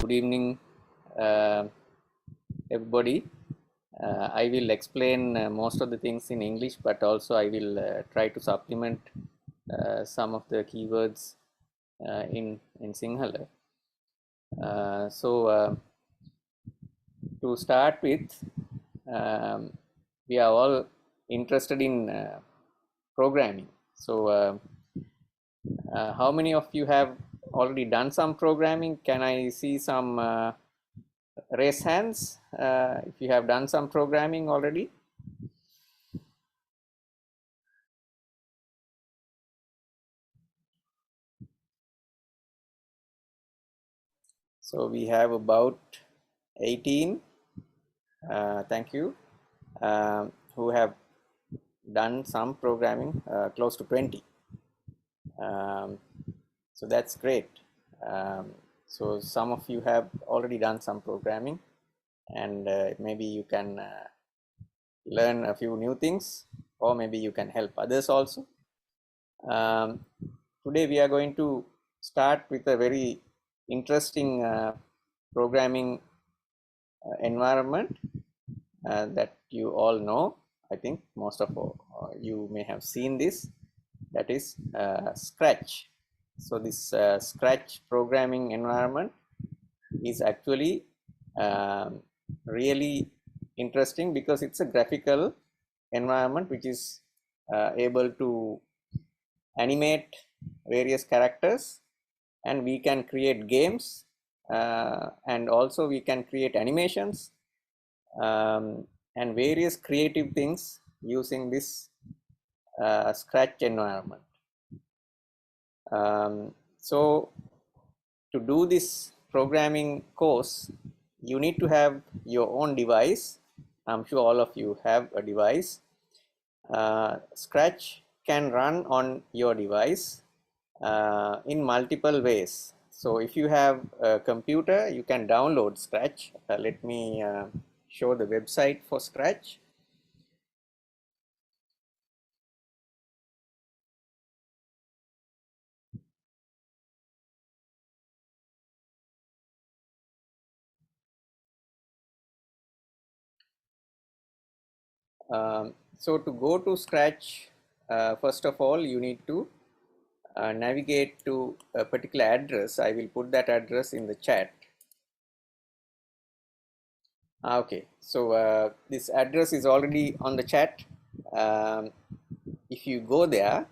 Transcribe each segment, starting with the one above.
Good evening, everybody. I will explain most of the things in English, but also I will try to supplement some of the keywords in Sinhala. To start with, we are all interested in programming. So, how many of you have already done some programming? Can I see some raise hands if you have done some programming already? So we have about 18, thank you, who have done some programming, close to 20. So that's great. So some of you have already done some programming, and maybe you can learn a few new things, or maybe you can help others also. Today we are going to start with a very interesting programming environment that you all know. I think most of you may have seen this. That is Scratch. So this Scratch programming environment is actually really interesting because it's a graphical environment which is able to animate various characters, and we can create games, and also we can create animations and various creative things using this Scratch environment. So to do this programming course, you need to have your own device. I'm sure all of you have a device. Scratch can run on your device in multiple ways. So if you have a computer, you can download Scratch. Let me show the website for Scratch. So to go to Scratch, first of all, you need to navigate to a particular address. I will put that address in the chat. Okay, so this address is already on the chat. If you go there,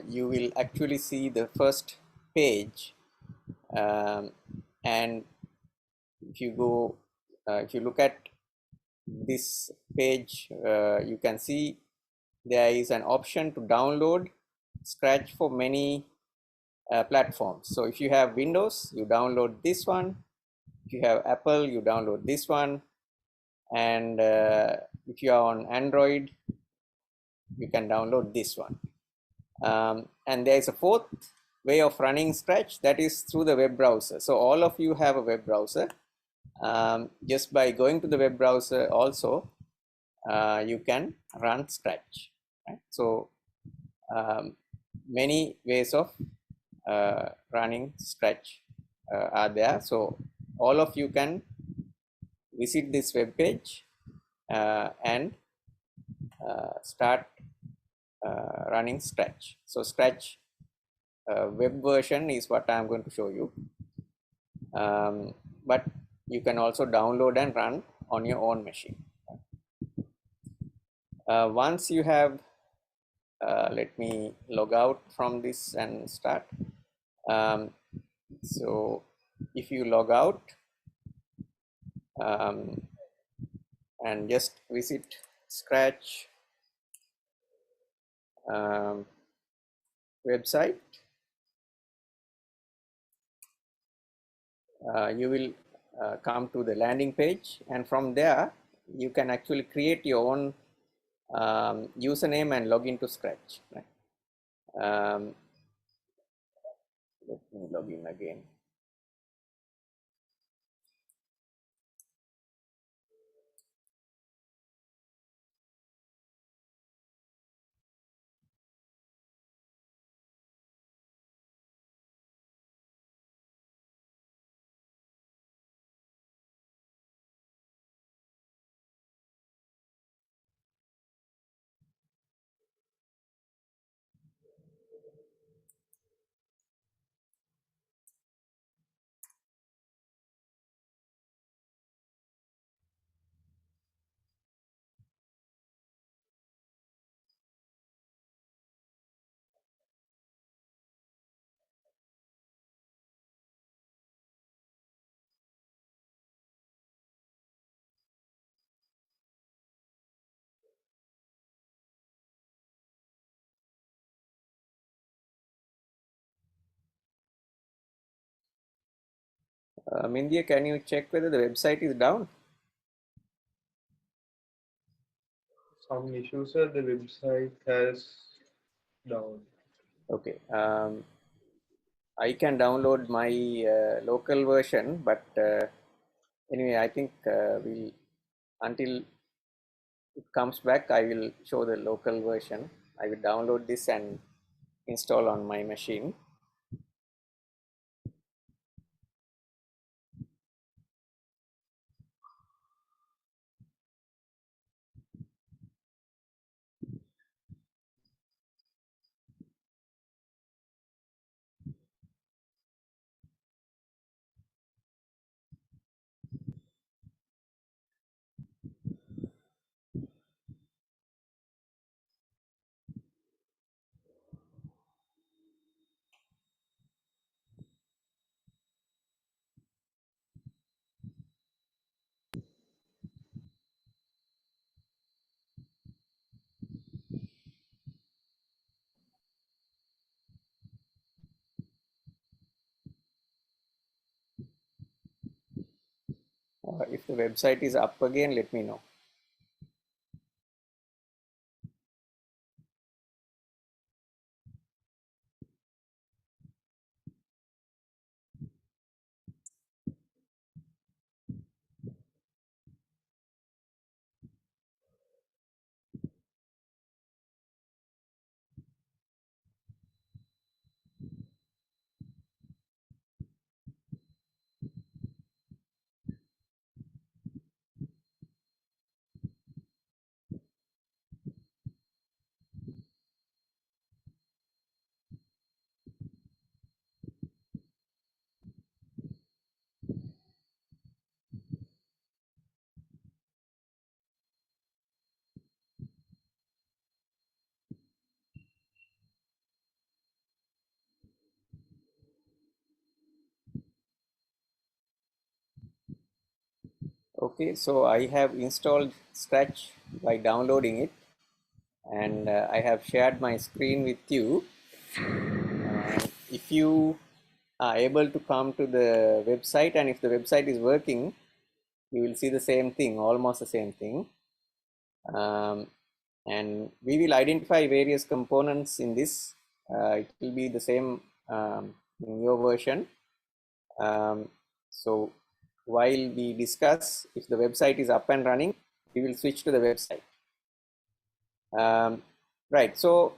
you will actually see the first page, and if you go, if you look at this page, you can see there is an option to download Scratch for many platforms. So if you have Windows, you download this one. If you have Apple, you download this one. And if you are on Android, you can download this one. And there is a fourth way of running Scratch, that is through the web browser. So all of you have a web browser. Just by going to the web browser also, you can run Scratch. Right? So many ways of running Scratch are there. So all of you can visit this web page and start running Scratch. So Scratch web version is what I am going to show you, but you can also download and run on your own machine. Once you have, let me log out from this and start. So if you log out and just visit Scratch website, you will come to the landing page, and from there you can actually create your own username and log into Scratch. Right? Let me log in again. Mindya, can you check whether the website is down? Some issues at the website has down. Okay. I can download my local version, but anyway, I think until it comes back, I will show the local version. I will download this and install on my machine. If the website is up again, let me know. Okay, so I have installed Scratch by downloading it, and I have shared my screen with you. If you are able to come to the website, and if the website is working, you will see the same thing, almost the same thing. And we will identify various components in this. It will be the same in your version. So while we discuss, if the website is up and running, we will switch to the website. Right, so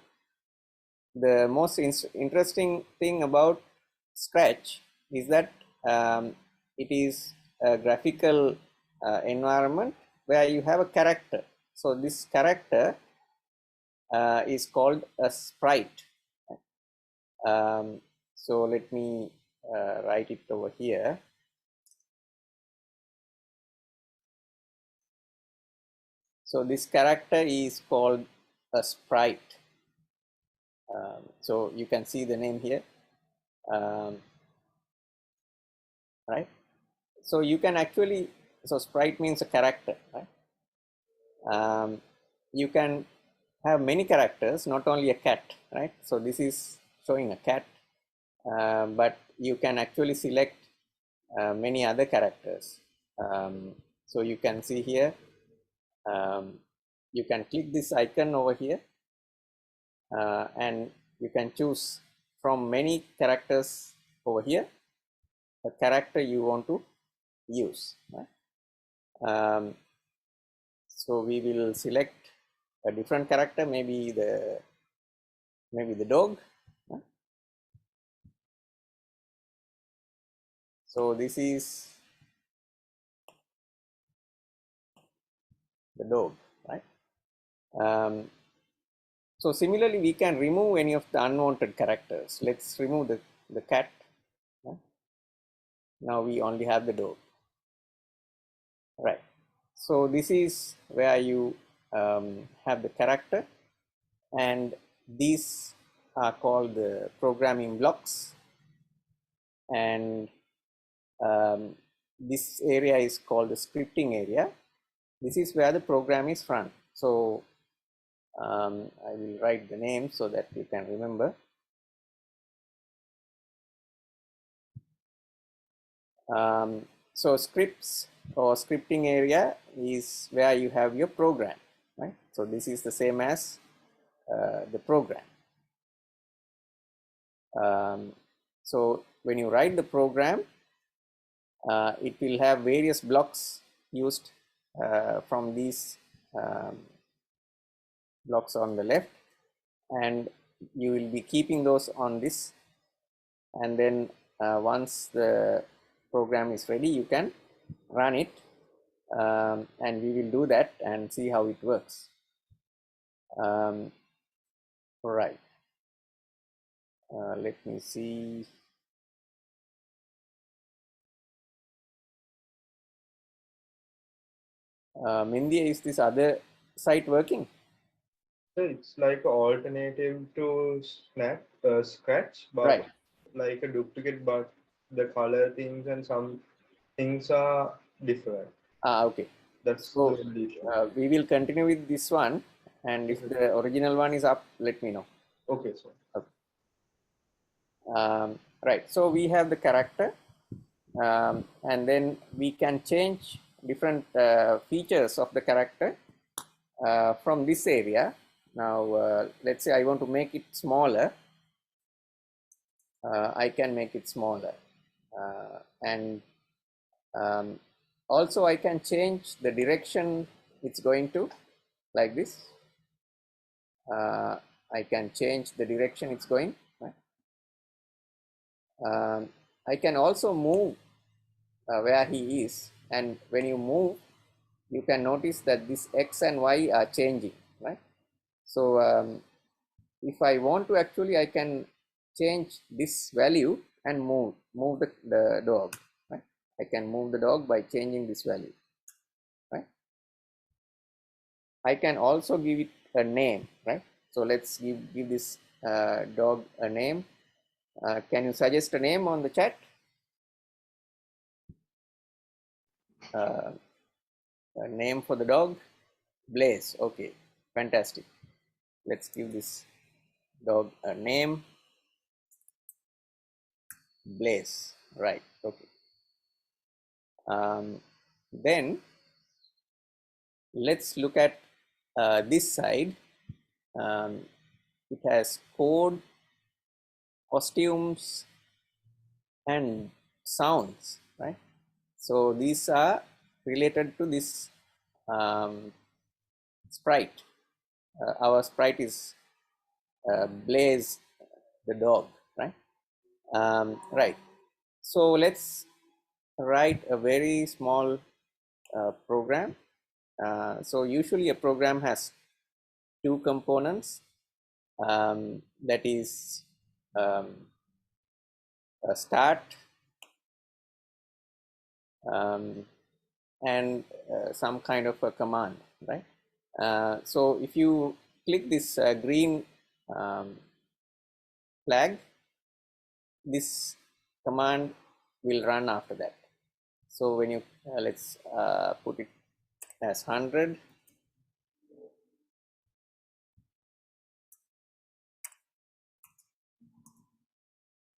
the most interesting thing about Scratch is that it is a graphical environment where you have a character. So this character is called a sprite. So let me write it over here. So this character is called a sprite. So you can see the name here, right? So you can actually, so sprite means a character, right? You can have many characters, not only a cat, right? So this is showing a cat, but you can actually select many other characters. So you can see here, you can click this icon over here, and you can choose from many characters over here a character you want to use, right? So we will select a different character, maybe the dog. So this is the dog, right? So similarly, we can remove any of the unwanted characters. Let's remove the cat. Now we only have the dog, right? So this is where you have the character, and these are called the programming blocks, and this area is called the scripting area. This is where the program is run. So I will write the name so that you can remember. So scripts or scripting area is where you have your program, right? So this is the same as the program. So when you write the program, it will have various blocks used from these blocks on the left, and you will be keeping those on this, and then once the program is ready, you can run it, and we will do that and see how it works. Right. Let me see. Mindy, is this other site working? So it's like an alternative to Scratch, but Right. like a duplicate, but the color things and some things are different. Okay. That's the So only issue. we will continue with this one, and if Okay, the original one is up, let me know. okay, so Okay. Right. So we have the character, and then we can change different features of the character from this area. Now, let's say I want to make it smaller. I can make it smaller, and also I can change the direction it's going to, like this. I can change the direction it's going. Right? I can also move where he is, and when you move, you can notice that this x and y are changing, right? So if I want to, actually I can change this value and move the dog, right? I can move the dog by changing this value, right? I can also give it a name, right? So let's give this dog a name. Can you suggest a name on the chat? Uh, a name for the dog? Blaze. Okay, fantastic. Let's give this dog a name. Blaze. Right. Okay. Then let's look at this side. It has code, costumes, and sounds, right? So these are related to this sprite. Our sprite is Blaze the dog, right? Right. So let's write a very small program. So usually a program has two components, that is um, a start um, and some kind of a command, right? So if you click this green flag, this command will run after that. So when you let's put it as 100,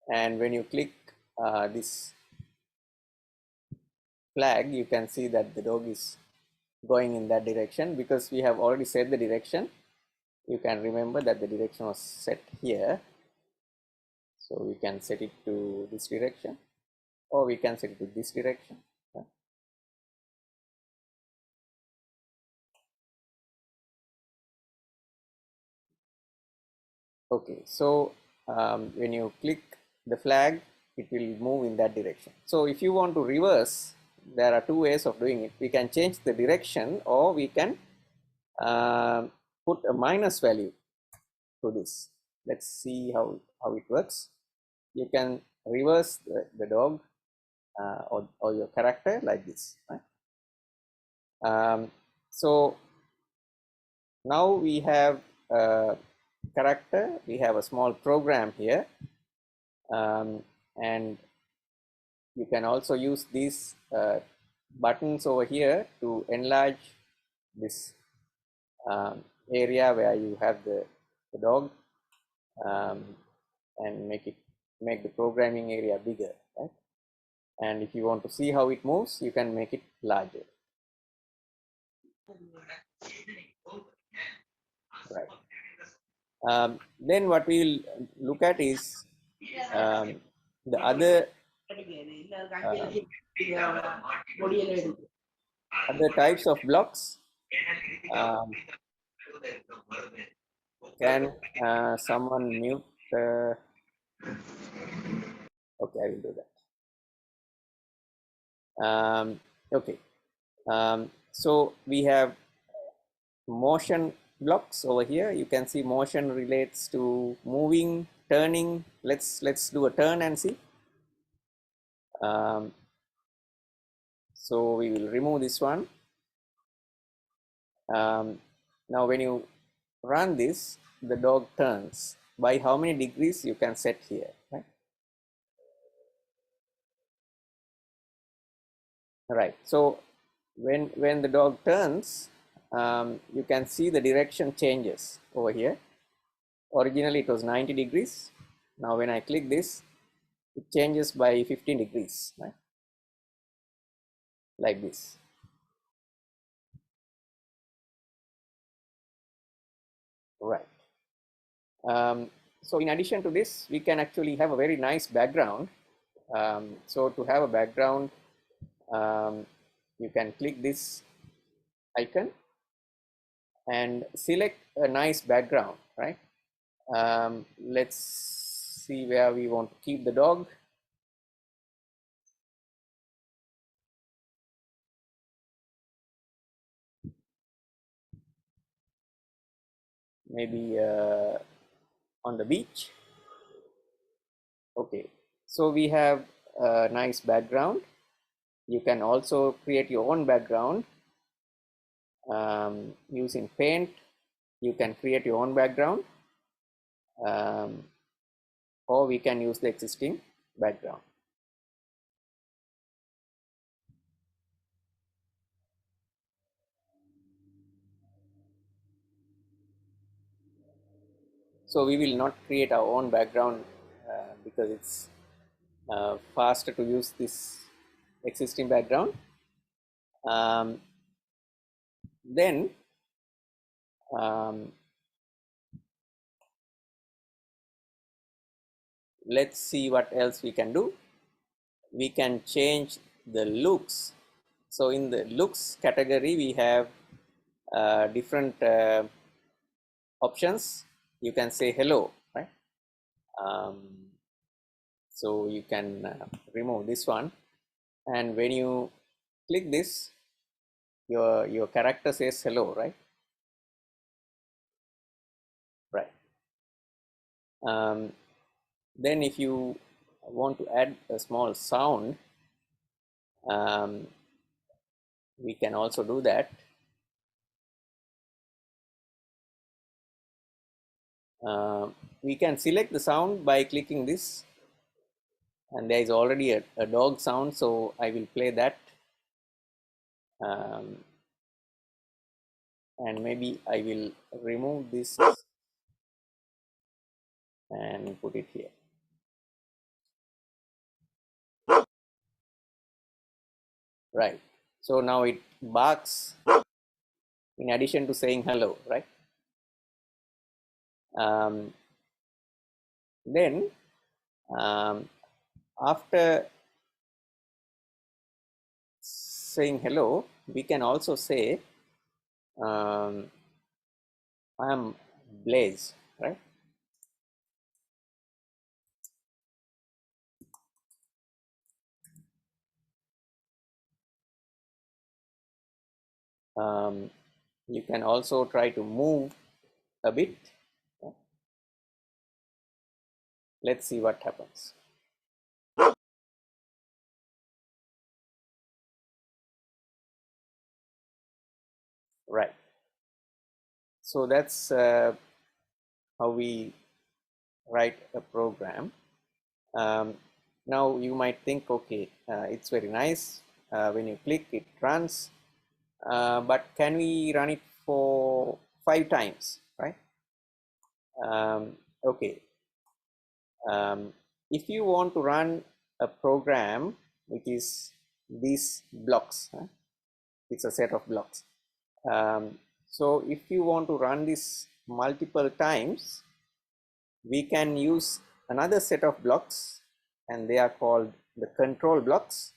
and when you click this flag, you can see that the dog is going in that direction because we have already set the direction. You can remember that the direction was set here, so we can set it to this direction, or we can set it to this direction. Okay, so when you click the flag, it will move in that direction. So if you want to reverse, there are two ways of doing it. We can change the direction, or we can put a minus value to this. Let's see how it works. You can reverse the dog or your character like this, right? So now we have a character, we have a small program here, and you can also use these buttons over here to enlarge this area where you have the dog, um, and make the programming area bigger, right? And if you want to see how it moves, you can make it larger. Right. Then what we will look at is the other types of blocks. Can someone mute? Okay, I will do that. Okay. So we have motion blocks over here. You can see motion relates to moving, turning. Let's do a turn and see. So we will remove this one. Now when you run this, the dog turns. By how many degrees you can set here, right? Right. So when the dog turns, you can see the direction changes over here. Originally it was 90 degrees. Now when I click this, it changes by 15 degrees, right? Like this. Right. So in addition to this, we can actually have a very nice background. So to have a background, you can click this icon and select a nice background, right? Let's see where we want to keep the dog. Maybe on the beach. Okay, so we have a nice background. You can also create your own background using paint. You can create your own background, or we can use the existing background. So we will not create our own background because it's faster to use this existing background. Then let's see what else we can do. We can change the looks. So in the looks category, we have different options. You can say hello, right? So you can remove this one, and when you click this, your character says hello, right? Right. Then if you want to add a small sound, we can also do that. We can select the sound by clicking this, and there is already a dog sound, so I will play that. And maybe I will remove this and put it here. Right. So now it barks in addition to saying hello, right? Then after saying hello, we can also say I am Blaze, right? You can also try to move a bit. Let's see what happens. Right. So that's how we write a program. Now you might think, okay, it's very nice. When you click, it runs. But can we run it for 5 times, right? Okay. If you want to run a program which is these blocks. It's a set of blocks. So if you want to run this multiple times, we can use another set of blocks, and they are called the control blocks.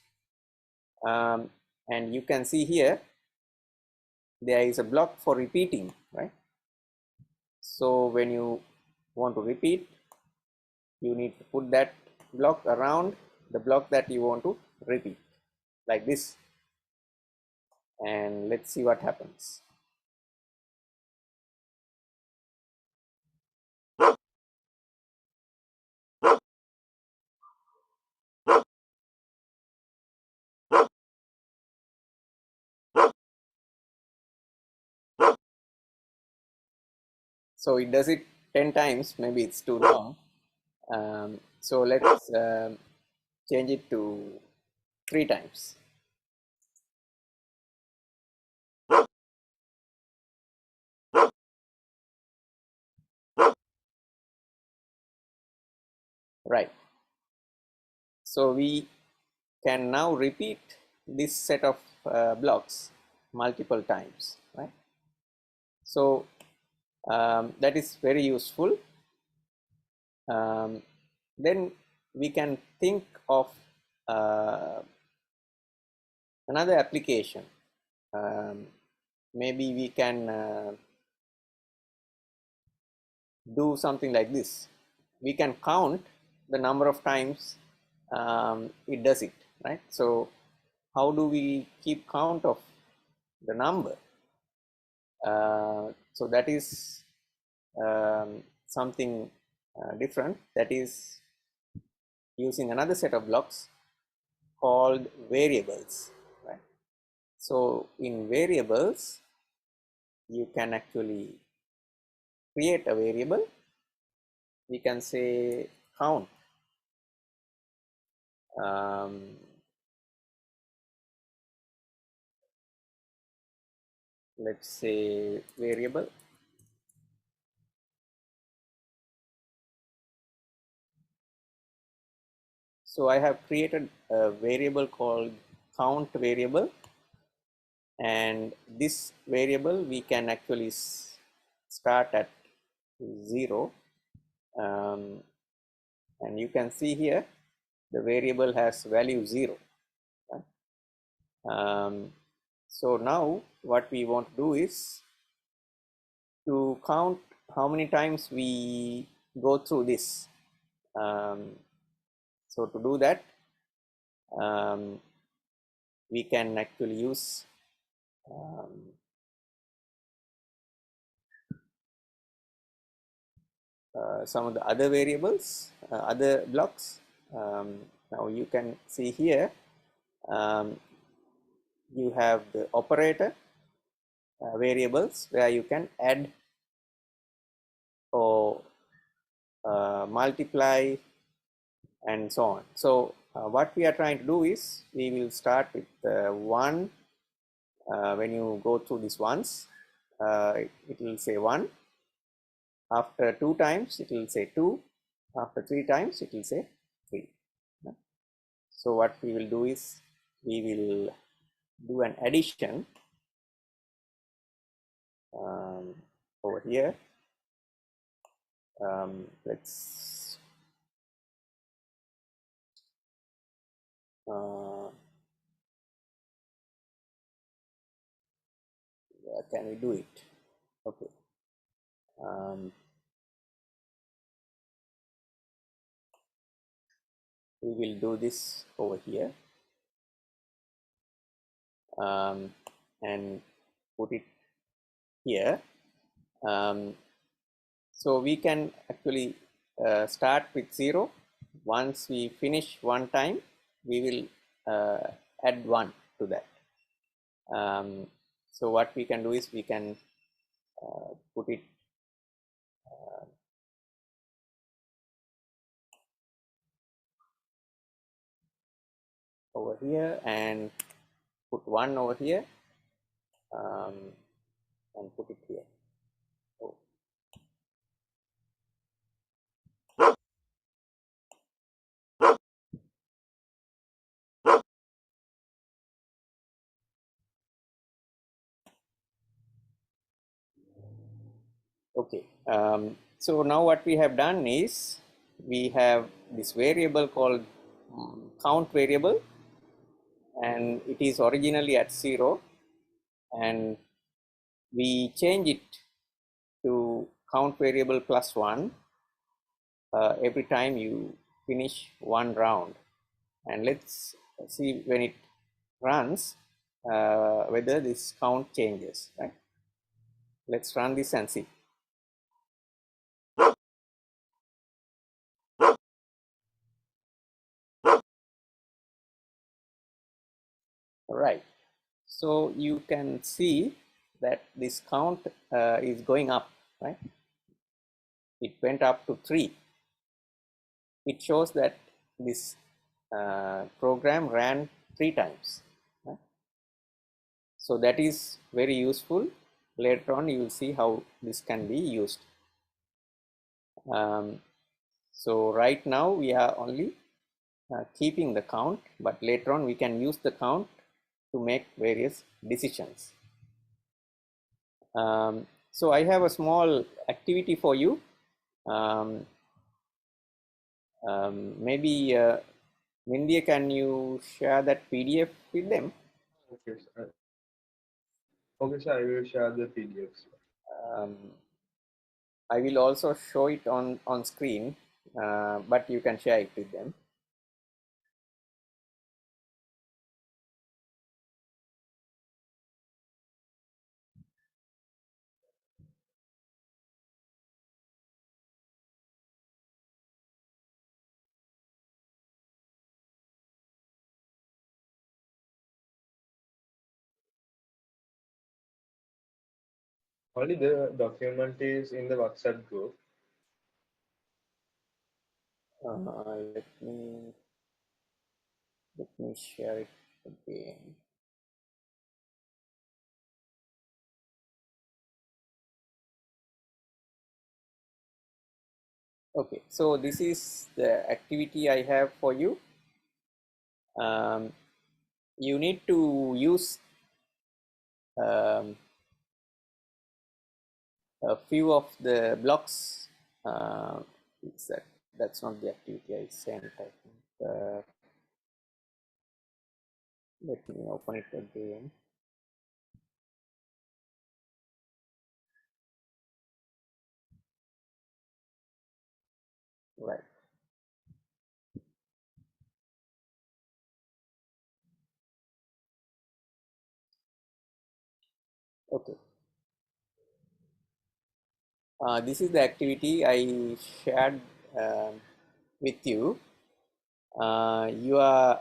And you can see here there is a block for repeating, right? So when you want to repeat, you need to put that block around the block that you want to repeat, like this. And let's see what happens. So it does it 10 times, maybe it's too long. So let's change it to 3 times. Right. So we can now repeat this set of blocks multiple times, right? So that is very useful. Then we can think of another application. Maybe we can do something like this. We can count the number of times it does it, right? So how do we keep count of the number? So that is something different, that is using another set of blocks called variables, right? So in variables, you can actually create a variable. We can say count. Let's say variable. So I have created a variable called count variable, and this variable we can actually start at 0, and you can see here the variable has value 0, right? So now what we want to do is to count how many times we go through this. So to do that, we can actually use some of the other variables, other blocks. Now you can see here, you have the operator variables where you can add or multiply and so on. So what we are trying to do is we will start with 1. When you go through this once, it will say 1. After 2 times, it will say 2. After 3 times, it will say 3. So what we will do is we will do an addition over here. Let's where can we do it? Okay. We will do this over here and put it here. So we can actually start with 0. Once we finish one time, we will add 1 to that. So what we can do is we can put it over here and put 1 over here and put it here. Oh. Okay, so now what we have done is we have this variable called count variable, and it is originally at 0, and we change it to count variable plus 1 every time you finish one round. And let's see when it runs whether this count changes, right? Let's run this and see. All right, so you can see that this count is going up, right? It went up to 3. It shows that this program ran 3 times, right? So that is very useful. Later on you will see how this can be used. So right now we are only keeping the count, but later on we can use the count to make various decisions. So I have a small activity for you. Maybe Mindya, can you share that PDF with them? Okay, sir. Okay, sir, I will share the PDFs. Um, I will also show it on screen, but you can share it with them. Only the document is in the WhatsApp group. Let me share it again. Okay, so this is the activity I have for you. You need to use a few of the blocks. That's not the activity I sent, I think. Let me open it again. Right. Okay. This is the activity I shared with you. You are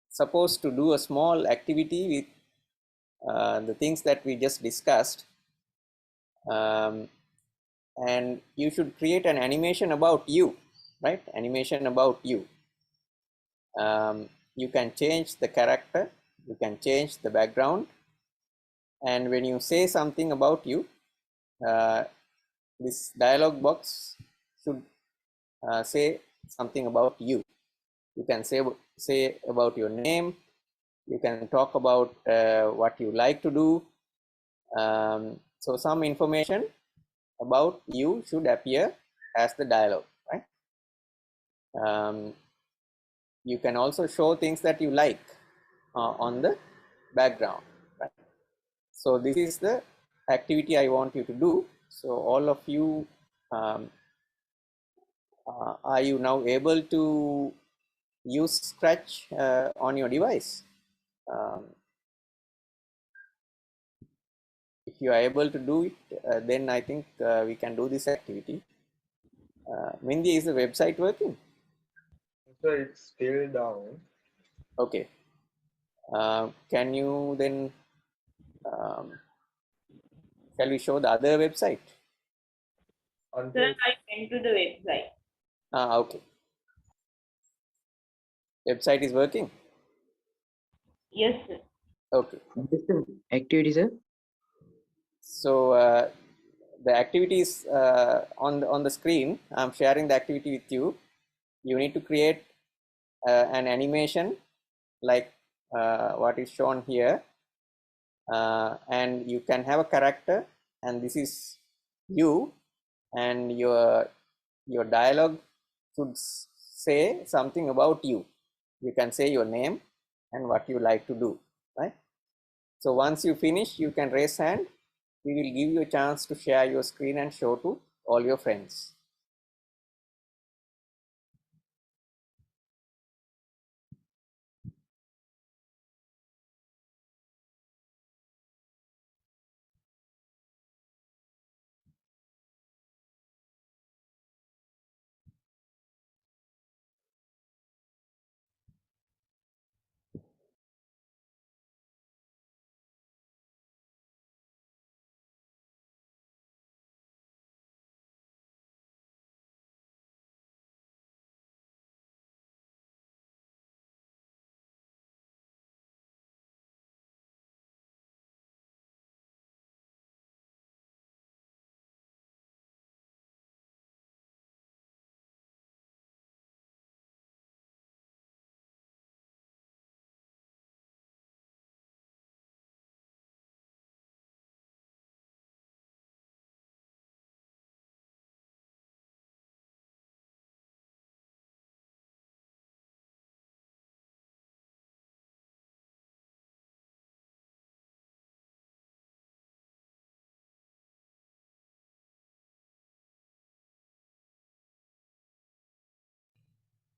supposed to do a small activity with the things that we just discussed, and you should create an animation about you, right? Animation about you. You can change the character, you can change the background, and when you say something about you, uh, this dialog box should say something about you. You can say about your name, you can talk about what you like to do. So some information about you should appear as the dialogue, right? You can also show things that you like on the background, right? So this is the activity I want you to do. So all of you, are you now able to use Scratch on your device? Um, if you are able to do it, then I think we can do this activity. Mindy, is the website working? So it's still down. Okay. Can you then, shall we show the other website? Until I went to the website. Okay. Website is working? Yes, sir. Okay. Activity, sir. So the activity is on the screen. I'm sharing the activity with you. You need to create an animation like what is shown here, and you can have a character, and this is you, and your dialogue should say something about you. You can say your name and what you like to do, right? So once you finish, you can raise hand. We will give you a chance to share your screen and show to all your friends.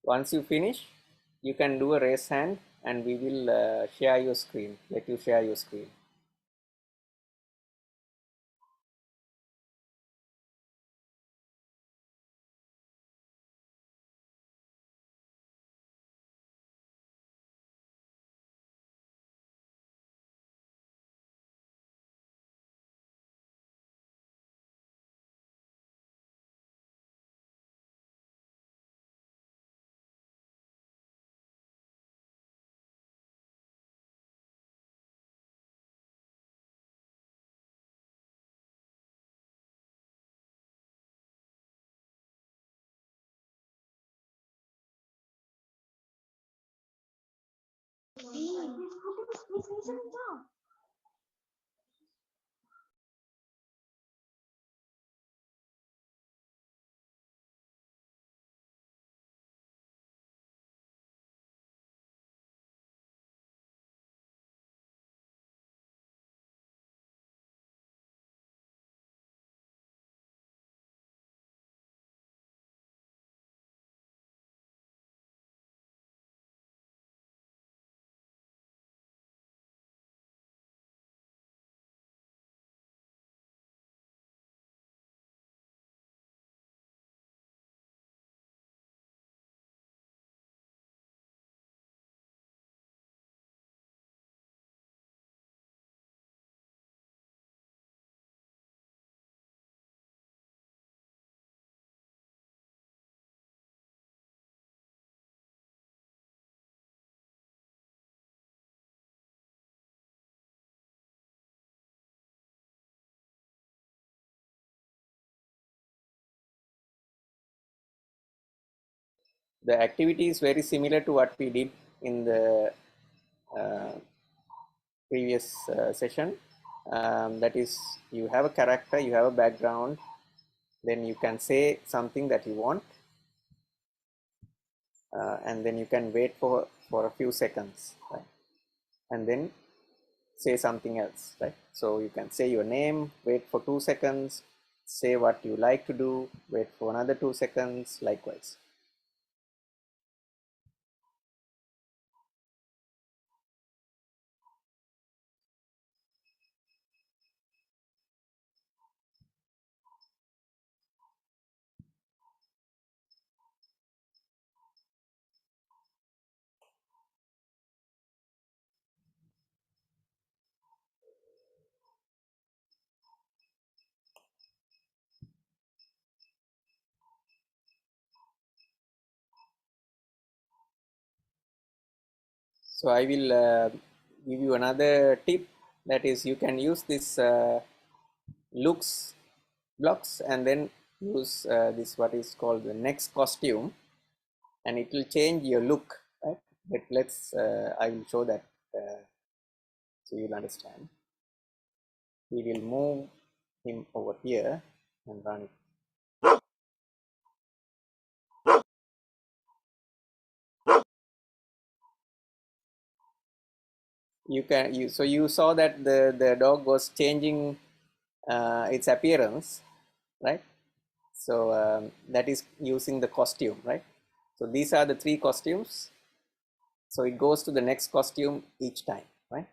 Once you finish, you can do a raise hand and we will share your screen, let you share your screen. The activity is very similar to what we did in the uh, previous session. That is, you have a character, you have a background, then you can say something that you want, and then you can wait for a few seconds, right? And then say something else, right? So you can say your name, wait for 2 seconds, say what you like to do, wait for another 2 seconds, likewise. So I will give you another tip, that is you can use this looks blocks and then use this what is called the next costume, and it will change your look, right? But let's I will show that so you'll understand. We will move him over here and run it. So you saw that the dog was changing its appearance, right? So that is using the costume, right? So these are the 3 costumes. So it goes to the next costume each time, right?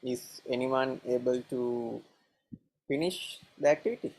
Is anyone able to finish the activity?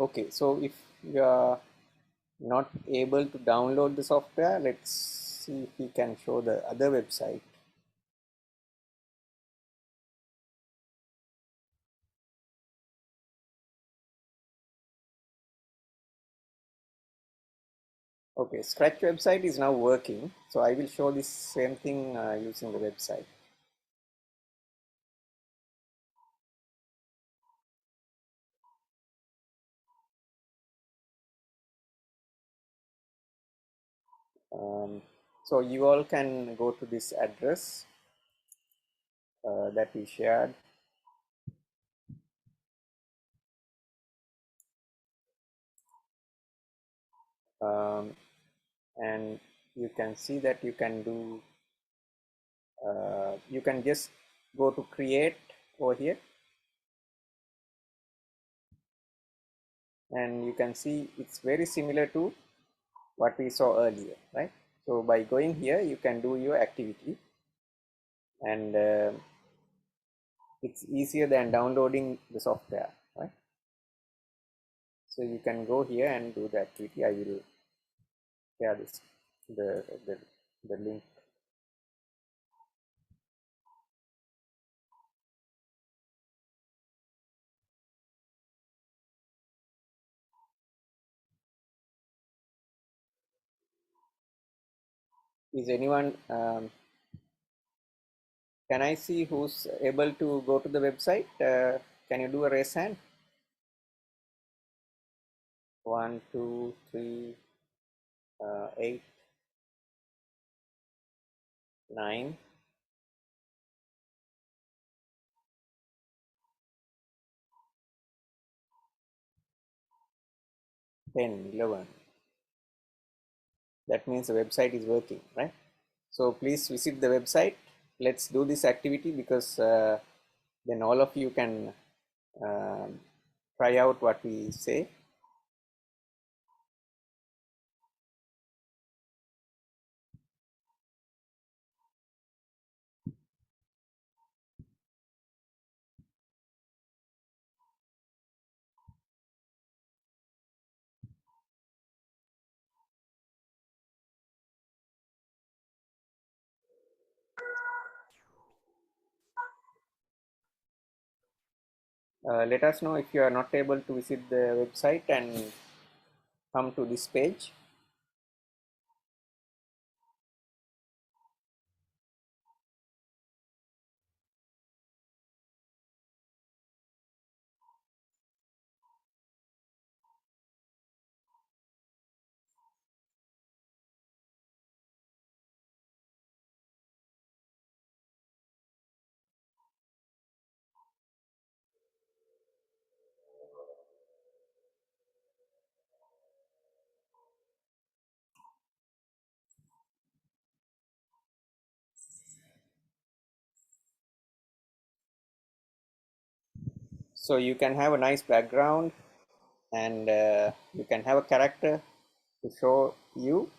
Okay, so if you are not able to download the software, let's see if we can show the other website. Okay, Scratch website is now working, so I will show this same thing using the website. So you all can go to this address that we shared. And you can see that you can do, you can just go to create over here, and you can see it's very similar to what we saw earlier, right? So by going here, you can do your activity, and it's easier than downloading the software, right? So you can go here and do the activity. I will share this, the, the, the link. Is anyone, can I see who's able to go to the website? Can you do a raise hand? 1, 2, 3, 8, 9, 10, 11. That means the website is working, right? So please visit the website. Let's do this activity because then all of you can try out what we say. Let us know if you are not able to visit the website and come to this page. So you can have a nice background and you can have a character to show you.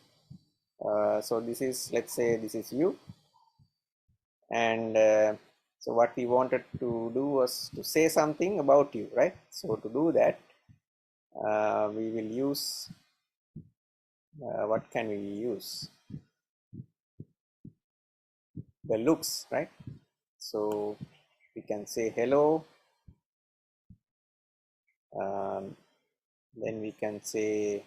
So this is, let's say this is you, and so what we wanted to do was to say something about you, right? So to do that, we will use, what can we use? The looks, right? So we can say hello, then we can say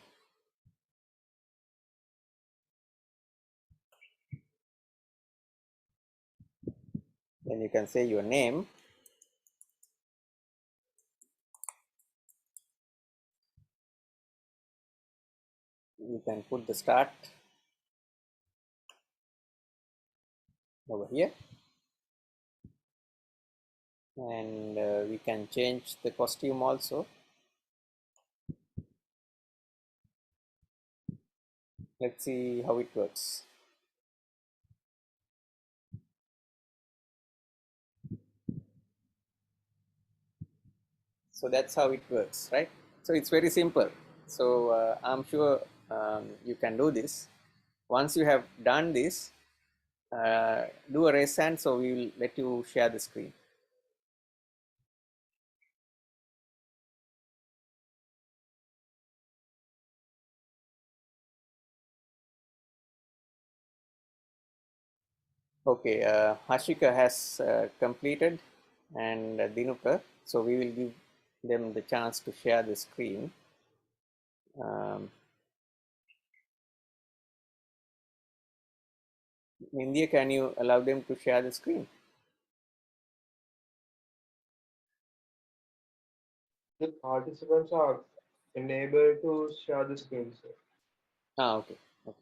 then you can say your name. You can put the start over here, and we can change the costume also. Let's see how it works. So that's how it works, right? So it's very simple. So I'm sure you can do this. Once you have done this, do a raise hand, so we will let you share the screen. Okay, Hashika has completed, and Dinuka. So we will give them the chance to share the screen. India, can you allow them to share the screen? The participants are enabled to share the screen, sir. Okay. Okay.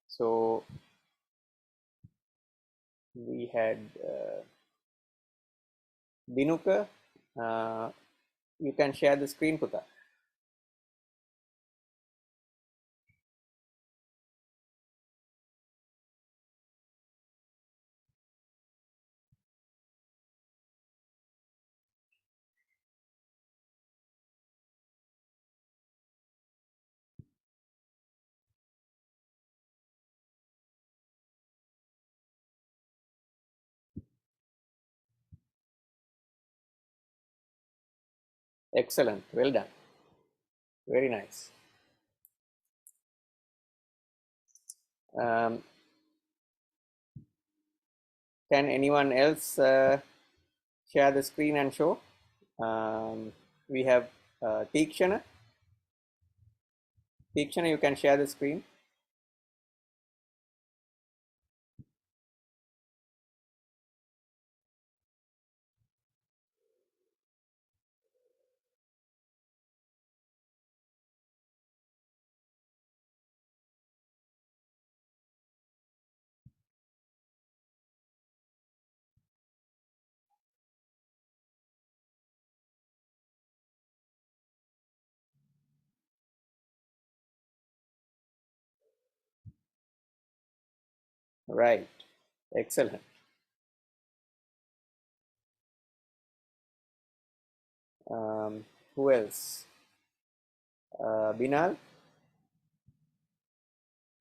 So we had Dinuka. You can share the screen, Puta. Excellent. Well done. Very nice. Um, can anyone else share the screen and show? We have Teekshana. Teekshana, you can share the screen. Right. Excellent. Who else? Binal,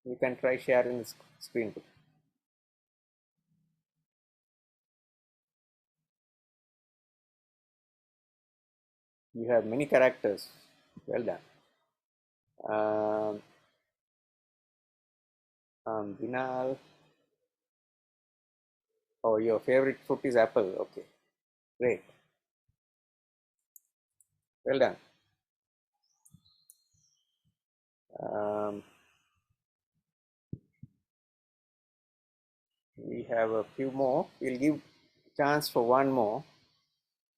you can try sharing the screen. You have many characters. Well done. Binal. Oh, your favorite fruit is apple. Okay, great. Well done. Um, we have a few more. We'll give chance for one more.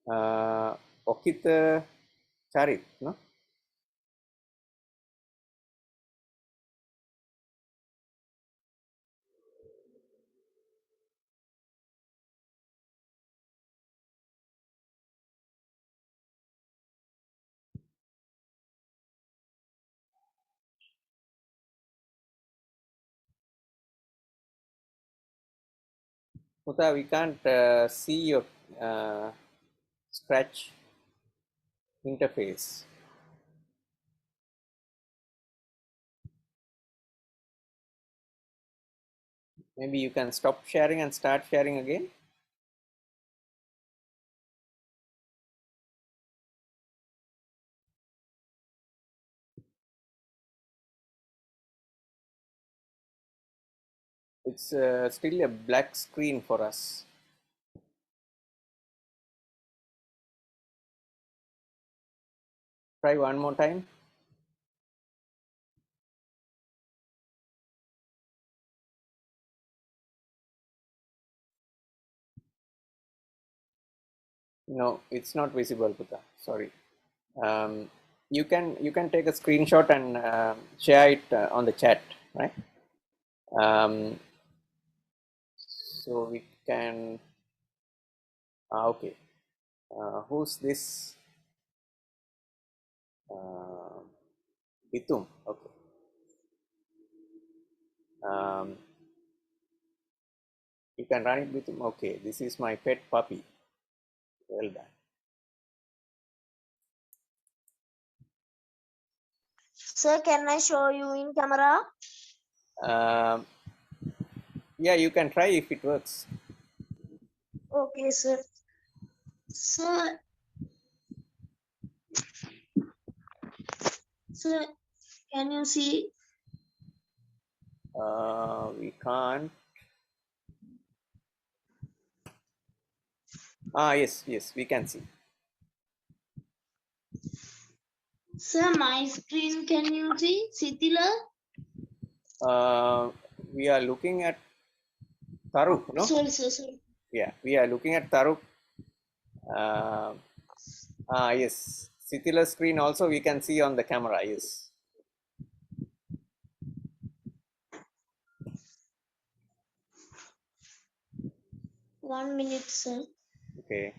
Okita Charit, no? Muta, we can't see your uh, Scratch interface. Maybe you can stop sharing and start sharing again. It's still a black screen for us. Try one more time. No, it's not visible, Puta. Sorry. Um, you can take a screenshot and share it on the chat, right? So we can. Okay. Who's this? Bitum. Okay. Um, you can run it, Bitum. Okay. This is my pet puppy. Well done. Sir, can I show you in camera? Um, yeah, you can try if it works. Okay, sir. Sir, sir, can you see? We can't. Yes, yes, we can see. Sir, my screen, can you see? Sitila? We are looking at Taruk, no? Sorry. Yeah, we are looking at Taruk. Yes, Sitila's screen also we can see on the camera, yes. One minute, sir. Okay.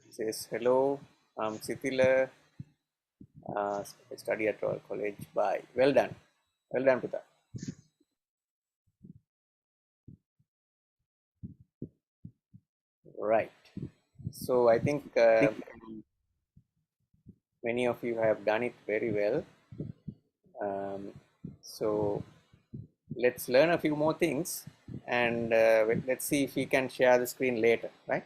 Says, hello, I'm Sitila. I study at Royal College. Bye. Well done. Well done, Pita. Right. So I think many of you have done it very well. So let's learn a few more things and let's see if we can share the screen later, right?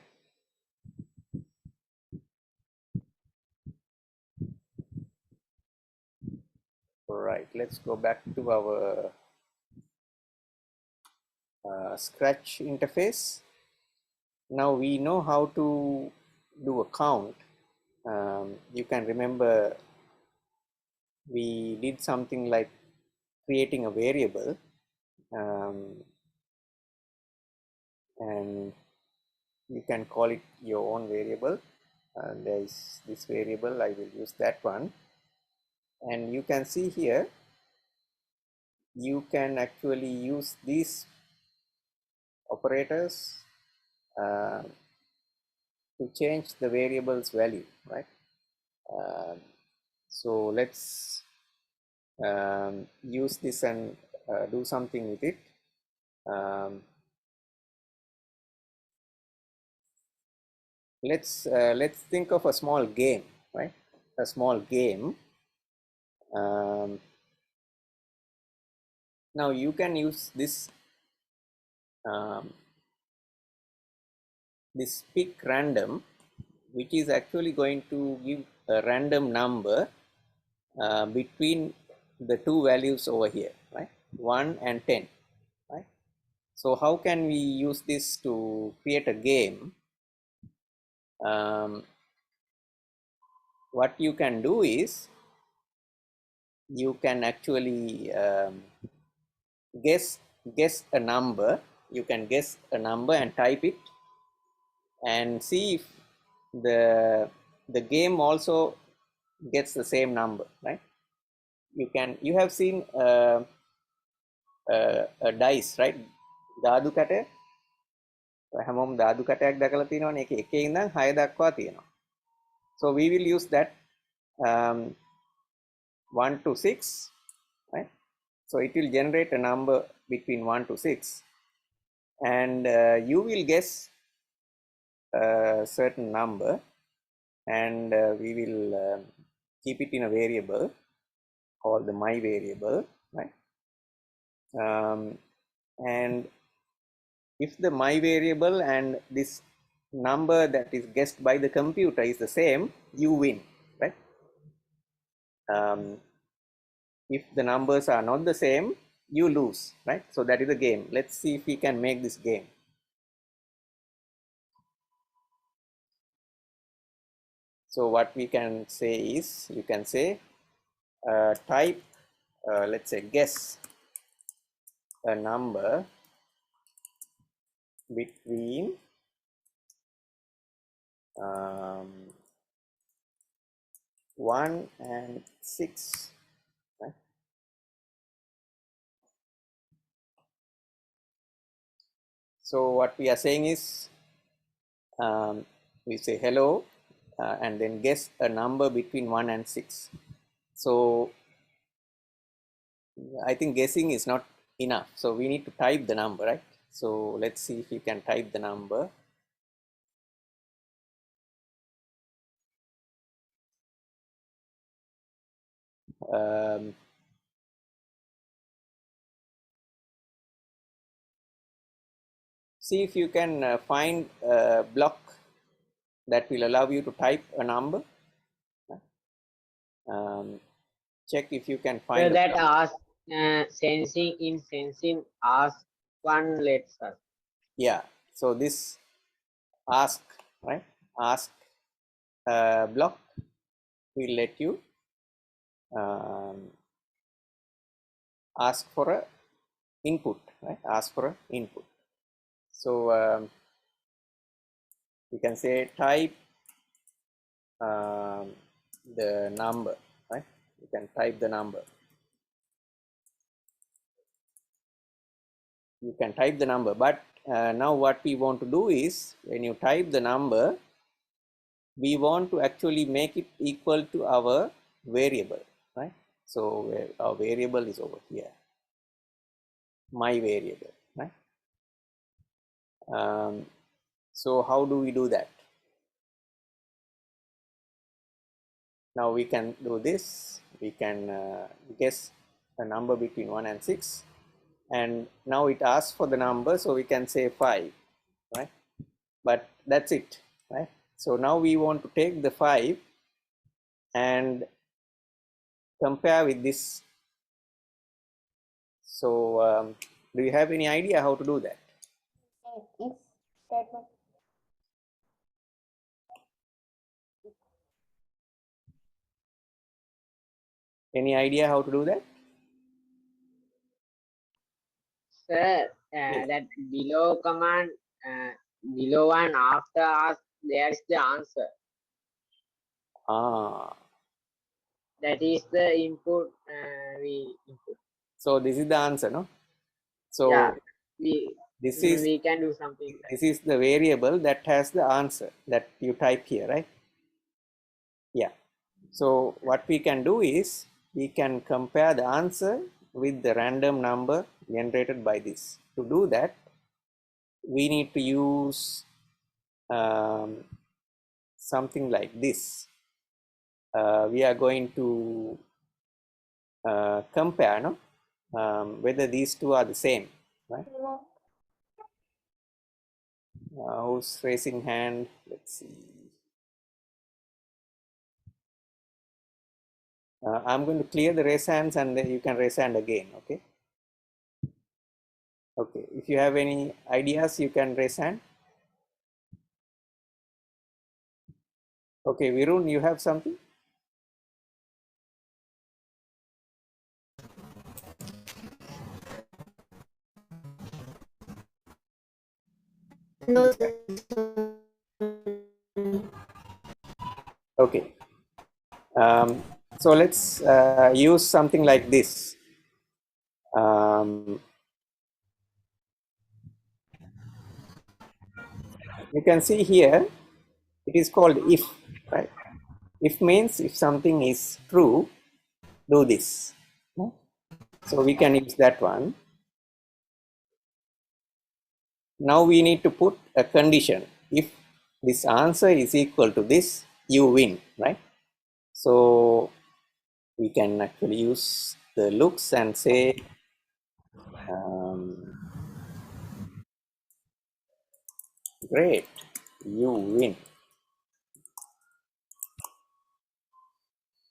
All right, let's go back to our Scratch interface. Now we know how to do a count. You can remember we did something like creating a variable and you can call it your own variable. There is this variable, I will use that one. And you can see here, you can actually use these operators to change the variable's value, right? So let's use this and do something with it. Let's think of a small game, right? A small game. Now you can use this this pick random, which is actually going to give a random number between the two values over here, right? 1 and 10, right? So how can we use this to create a game? What you can do is you can actually guess a number. You can guess a number and type it and see if the game also gets the same number, right? You have seen a dice, right? ධාතු කැටය හැමෝම ධාතු කැටයක් දැකලා තියෙනවනේ. ඒක එකේ ඉඳන් 6 දක්වා තියෙනවා. So we will use that 1 to 6, right? So it will generate a number between 1 to 6, and you will guess a certain number, and we will keep it in a variable called the my variable, right? And if the my variable and this number that is guessed by the computer is the same, you win, right? If the numbers are not the same, you lose, right? So that is the game. Let's see if we can make this game. So what we can say is, you can say type, let's say guess a number between 1 and 6, right? So what we are saying is, we say hello and then guess a number between 1 and 6. So I think guessing is not enough, so we need to type the number, right? So let's see if we can type the number. See if you can find a block that will allow you to type a number. Check if you can find So that block. ask sensing ask one lets us. Yeah, so this ask, right? Ask block will let you ask for a input, right? Ask for a input. So you can say type the number, right? You can type the number. You can type the number, but now what we want to do is, when you type the number, we want to actually make it equal to our variable, right? So our variable is over here, my variable, right? So how do we do that? Now we can do this. We can guess a number between 1 and 6, and now it asks for the number, so we can say 5, right? But that's it, right? So now we want to take the 5 and compare with this. So do you have any idea how to do that? If that one. Any idea how to do that? Sir, Yes. that below command, below one after ask, there is the answer. That is the input we input. So this is the answer, no? So Yeah, this is we can do something. this is the variable that has the answer that you type here, right? Yeah. So what we can do is we can compare the answer with the random number generated by this. To do that, we need to use something like this. We are going to compare, no? Whether these two are the same, right? Who's raising hand? Let's see. I'm going to clear the raise hands and then you can raise hand again, okay? Okay, if you have any ideas, you can raise hand. Okay, Virun, you have something? No. Okay. So let's use something like this. You can see here, it is called if, right? If means if something is true, do this. So we can use that one. Now we need to put a condition. If this answer is equal to this, you win, right? So we can actually use the looks and say great, you win.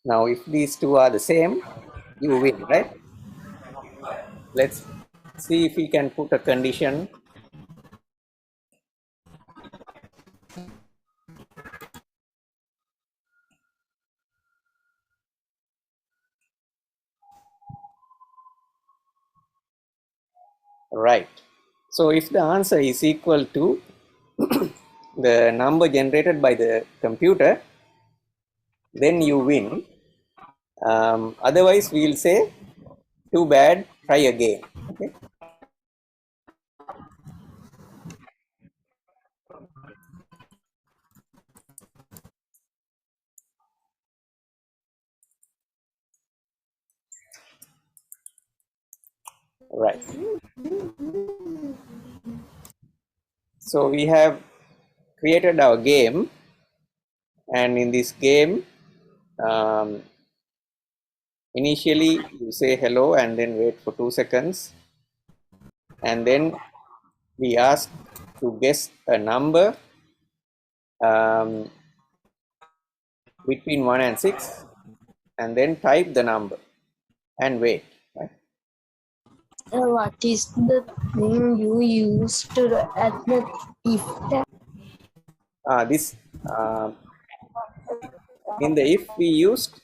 Now if these two are the same, you win, right? Let's see if we can put a condition. Right. So if the answer is equal to the number generated by the computer, then you win. Otherwise, we will say, too bad, try again. Okay. Right. So we have created our game, and in this game, initially you say hello and then wait for 2 seconds, and then we ask to guess a number between 1 and 6, and then type the number and wait. Right? What is the thing you used to at the if that? This in the if we used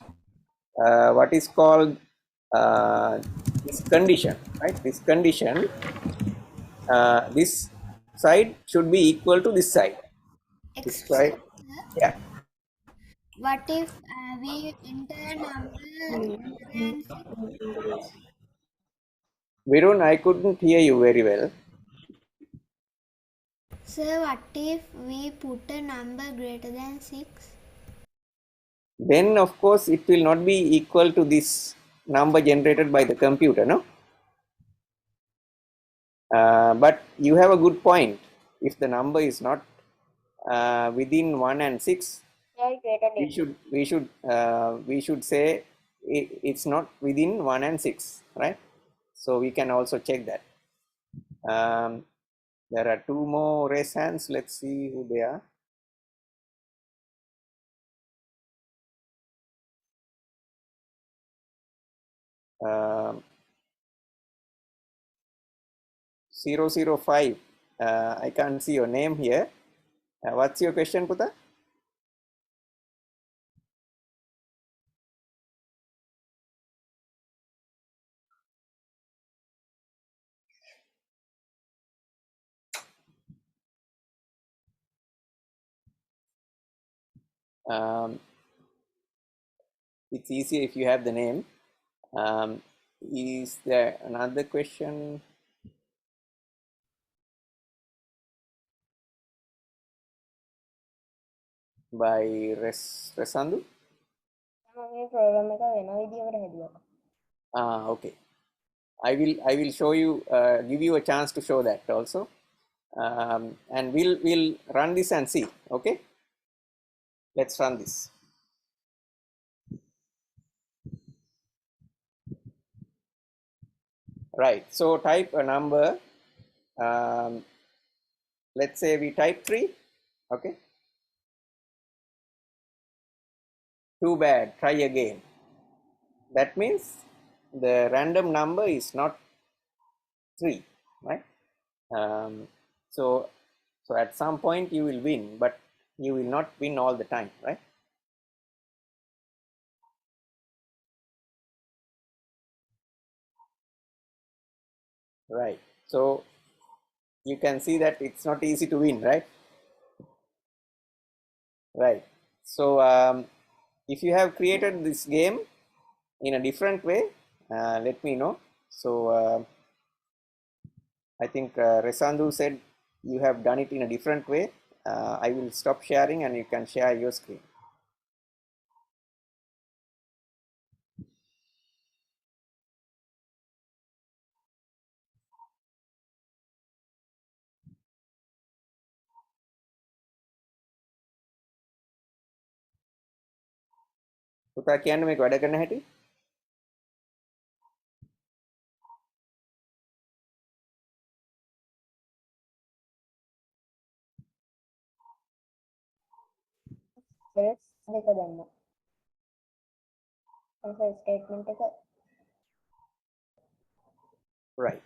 what is called this condition, right? This condition, this side should be equal to this side. This Excuse side, me, yeah. what if we enter a number greater than 6? Virun, I couldn't hear you very well. Sir, what if we put a number greater than 6? Then of course it will not be equal to this number generated by the computer, no? But you have a good point. If the number is not within 1 and 6, we should say it's not within 1 and 6, right? So we can also check that. There are two more raise hands. Let's see who they are. Um, 005. I can't see your name here. What's your question, Puta? It's easier if you have the name. Is there another question? By Resandu? මේ programme එක වෙන විදිහකට හැදුවා. Okay. I will show you, give you a chance to show that also, and we'll run this and see. Okay, let's run this. Right, so type a number. Let's say we type 3. Okay, too bad, try again. That means the random number is not 3, right? So at some point you will win, but you will not win all the time, right? Right, so you can see that it's not easy to win, right? Right, so if you have created this game in a different way, let me know. So I think Resandu said you have done it in a different way. I will stop sharing and you can share your screen. පුතා කියන්න මේක වැඩ කරන හැටි. Let's දෙක දැම්ම. answer statement එක Right,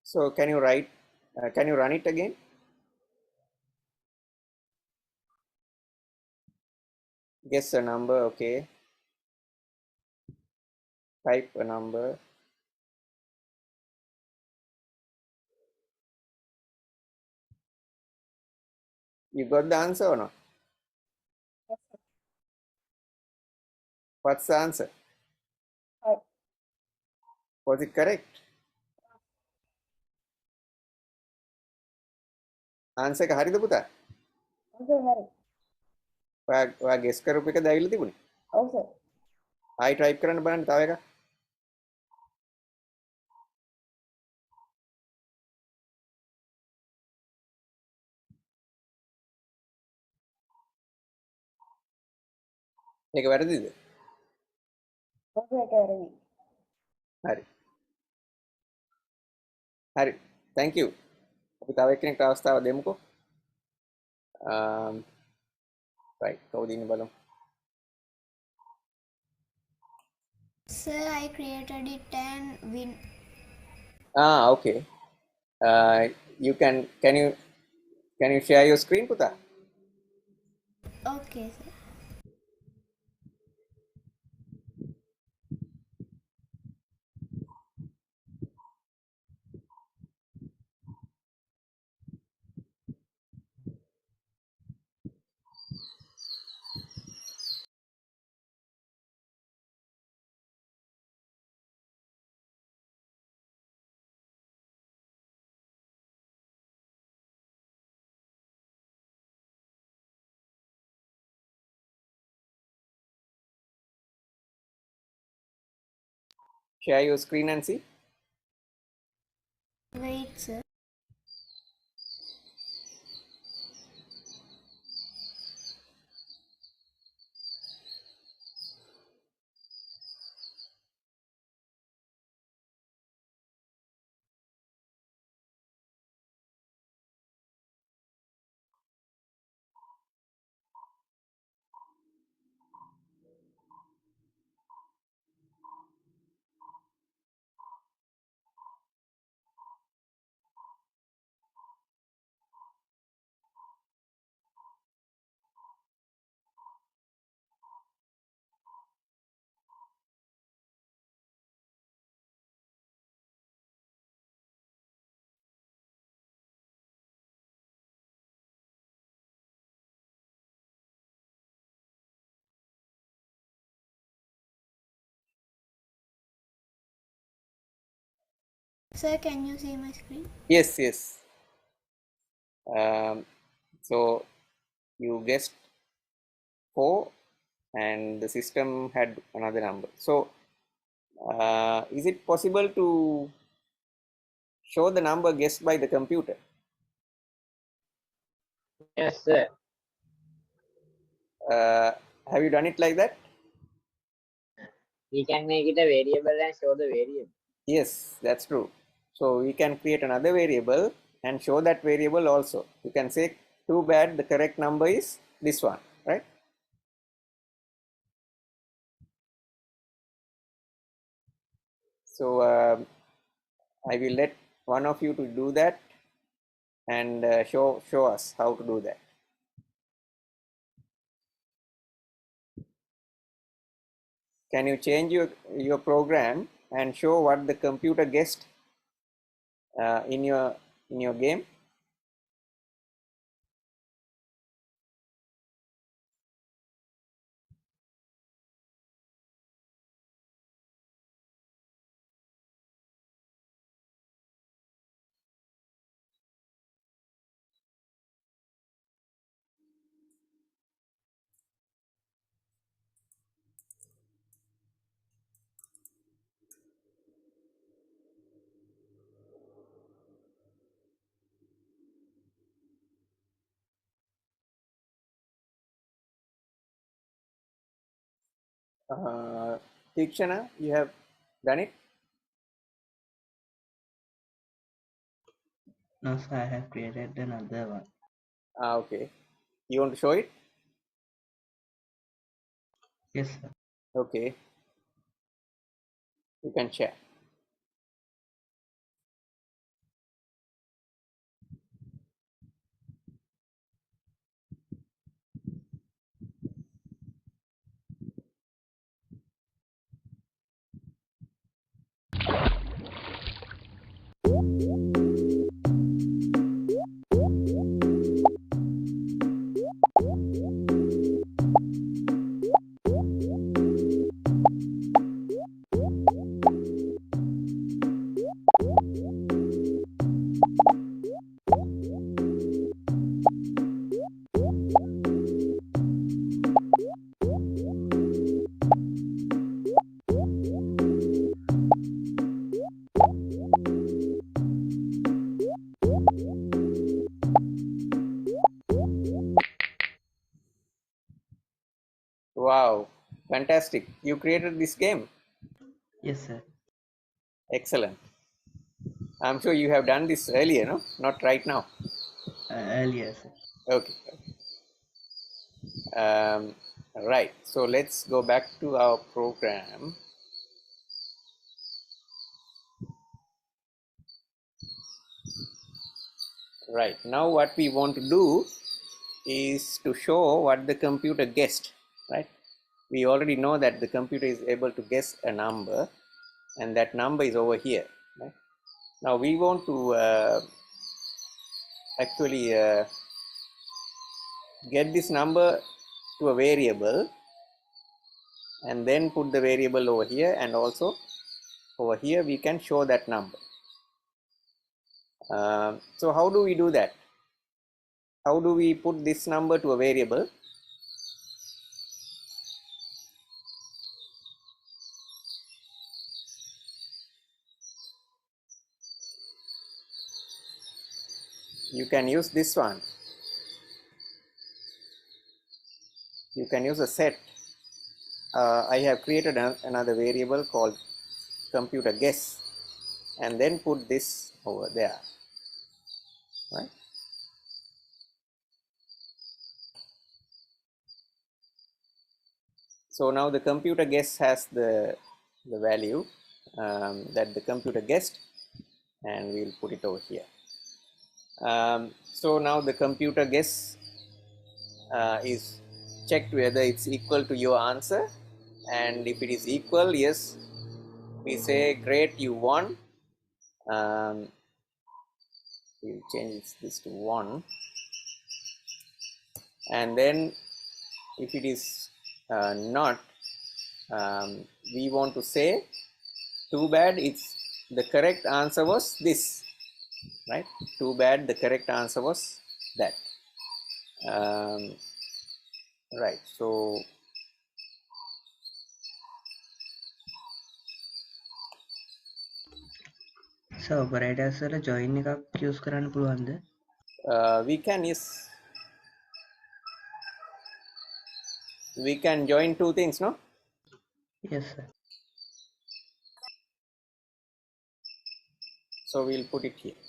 so can you write, can you run it again? Guess a number. Okay, type a number. You got the answer or not? What's the answer? Was it correct? Answer එක හරිද පුතා? answer හරි. ඔයා guess කරපු එකද ඇවිල්ලා තිබුණේ? ඔව් සර්. ආයි type කරන්න බලන්න තව එකක්. ඒක වැරදිද? ඔව් සර් ඒක වැරදි. හරි. හරි. Thank you. අපි තව එක්කෙනෙක්ට අවස්ථාව දෙමුකෝ. Right, කවුද ඉන්නේ බලමු. Sir, I created it and win. Okay. You can you share your screen පුතා? Okay, sir. Share your screen and see. Wait, sir. Sir, can you see my screen? Yes, yes. So you guessed 4 and the system had another number. So is it possible to show the number guessed by the computer? Yes, sir. Have you done it like that? We can make it a variable and show the variable. Yes, that's true. So we can create another variable and show that variable also. You can say, too bad, the correct number is this one, right? So I will let one of you to do that and show us how to do that. Can you change your program and show what the computer guessed in your game? Tikshana, you have done it? No, sir, I have created another one. Okay. You want to show it? Yes, sir. Okay. You can share. Wow, fantastic. You created this game. Yes, sir. Excellent. I'm sure you have done this earlier, no? Not right now. Earlier, sir. Okay. Right. So let's go back to our program. Right. Now what we want to do is to show what the computer guessed, right? We already know that the computer is able to guess a number, and that number is over here, right? Now we want to actually get this number to a variable and then put the variable over here, and also over here we can show that number. So how do we do that? How do we put this number to a variable? You can use this one. You can use a set. I have created another variable called computer guess, and then put this over there, right? So now the computer guess has the value that the computer guessed, and we'll put it over here. So now the computer guess is checked whether it's equal to your answer, and if it is equal, yes, we say great, you won. We'll change this to 1, and then if it is not, we want to say too bad, it's the correct answer was this, right? Too bad, the correct answer was that. Right, so So operators වල join එකක් use කරන්න පුළුවන්ද? We can, yes, we can join two things, no? Yes sir. So we'll put it here.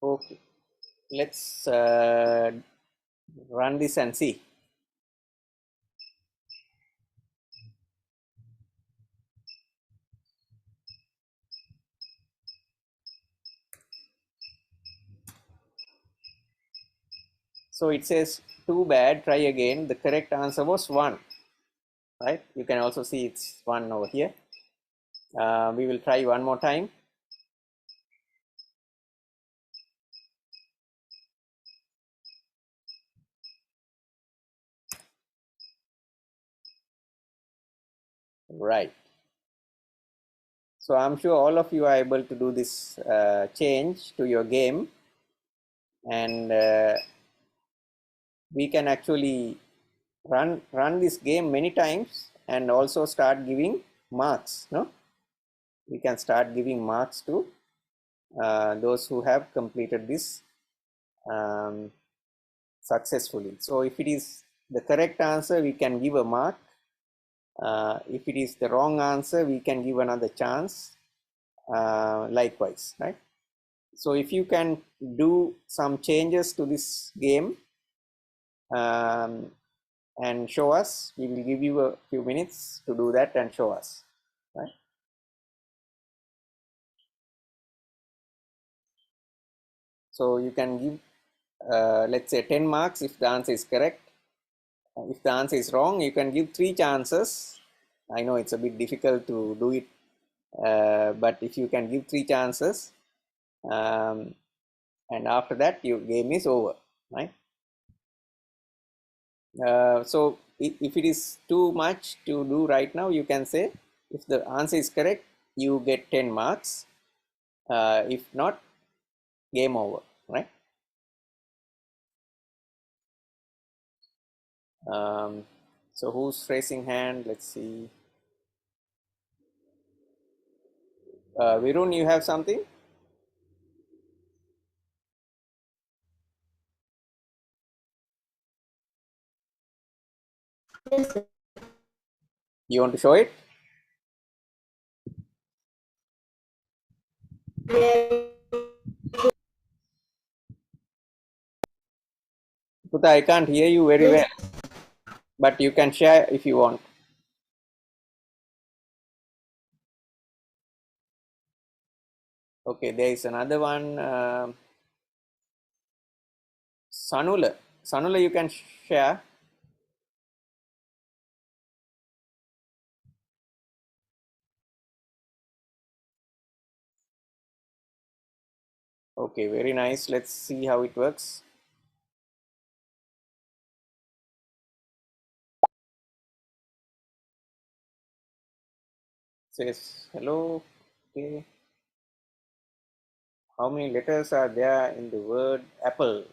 Okay, let's run this and see. So it says, too bad, try again. The correct answer was 1, right? You can also see it's 1 over here. We will try one more time. Right. So I'm sure all of you are able to do this change to your game, and we can actually run this game many times and also start giving marks, no? We can start giving marks to those who have completed this successfully. So if it is the correct answer, we can give a mark. If it is the wrong answer, we can give another chance, likewise, right? So if you can do some changes to this game and show us, we will give you a few minutes to do that and show us, right? So you can give, let's say 10 marks if the answer is correct. If the answer is wrong, you can give 3 chances. I know it's a bit difficult to do it, but if you can give 3 chances, and after that your game is over, right? So if it is too much to do right now, you can say if the answer is correct, you get 10 marks. If not, game over, right? So who's raising hand? Let's see. Virun, you have something? Yes, sir. You want to show it? Puta, I can't hear you very well, but you can share if you want. Okay, there is another one. Sanula. Sanula, you can share. Okay, very nice. Let's see how it works. Says hello. Okay. How many letters are there in the word apple?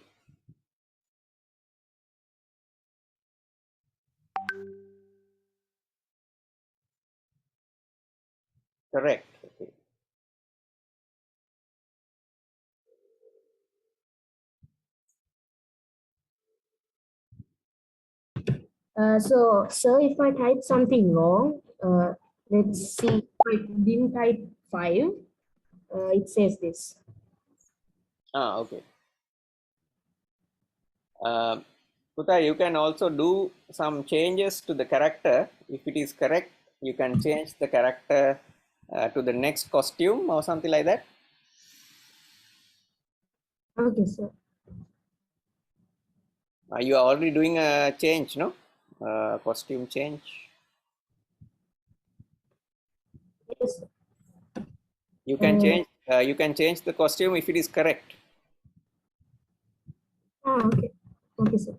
Correct. Okay. So, sir, if I type something wrong, let's see. If I didn't type 5, it says this. Okay. Puta, you can also do some changes to the character. If it is correct, you can change the character to the next costume or something like that. Okay, sir. You are already doing a change, no? Costume change. Yes, sir. You can change you can change the costume if it is correct. Okay. Okay, sir.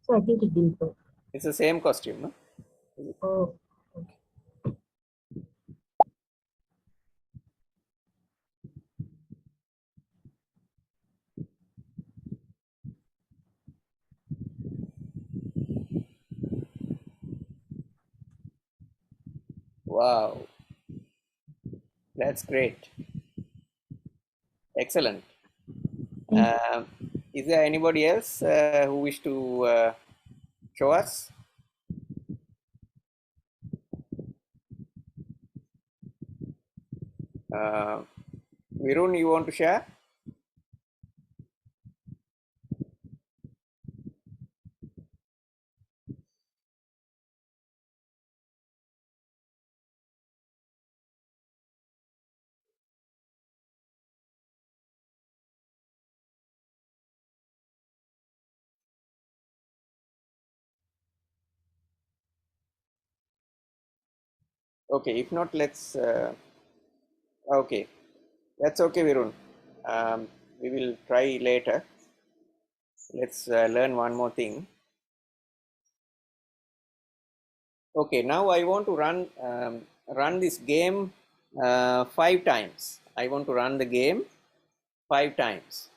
So I think it didn't work. It's the same costume, no? Oh, okay. Wow, that's great. Excellent. Thank Is there anybody else who wish to show us? Virun, you want to share? Okay, if not, let's. Okay, that's okay, Virun. We will try later. Let's learn one more thing. Okay, now I want to run this game 5 times. I want to run the game 5 times.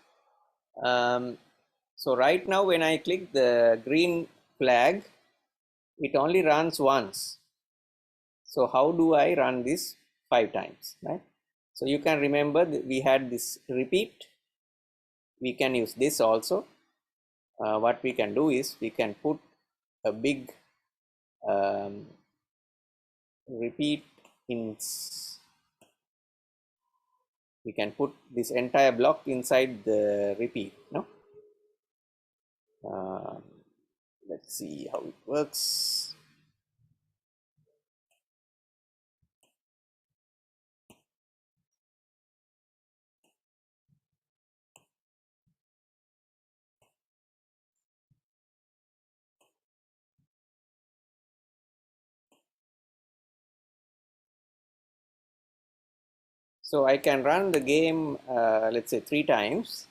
So right now, when I click the green flag, it only runs once. So how do I run this 5 times, right? So you can remember that we had this repeat. We can use this also. What we can do is we can put a big repeat in. We can put this entire block inside the repeat. No. Let's see how it works. So I can run the game, let's say 3 times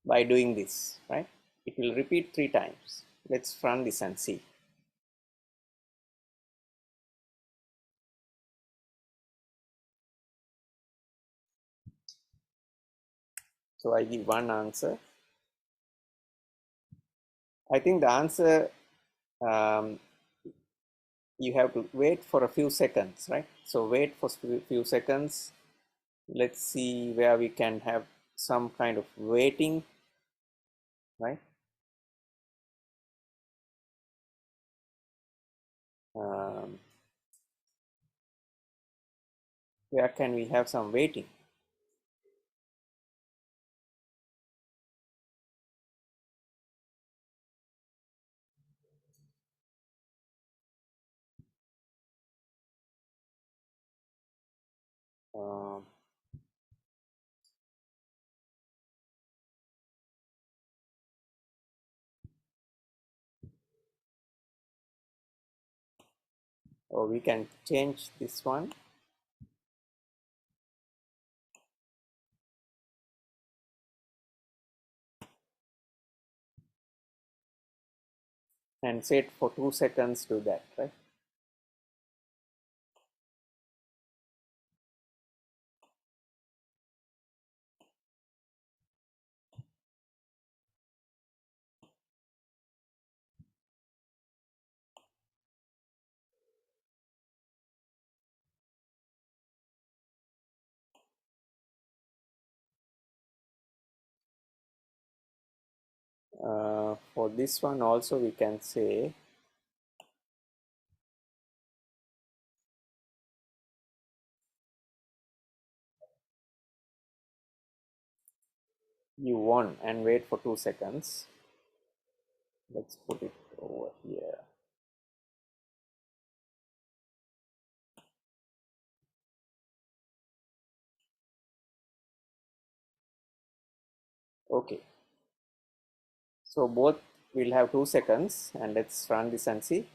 by doing this, right? It will repeat 3 times. Let's run this and see. So I give one answer. I think the answer, you have to wait for a few seconds, right? So wait for a few seconds. Let's see where we can have some kind of waiting, right? Where can we have some waiting? Um, or we can change this one. And set for 2 seconds to that, right? For this one also we can say U1 and wait for 2 seconds. Let's put it over here. Okay. So both will have 2 seconds, and let's run this and see.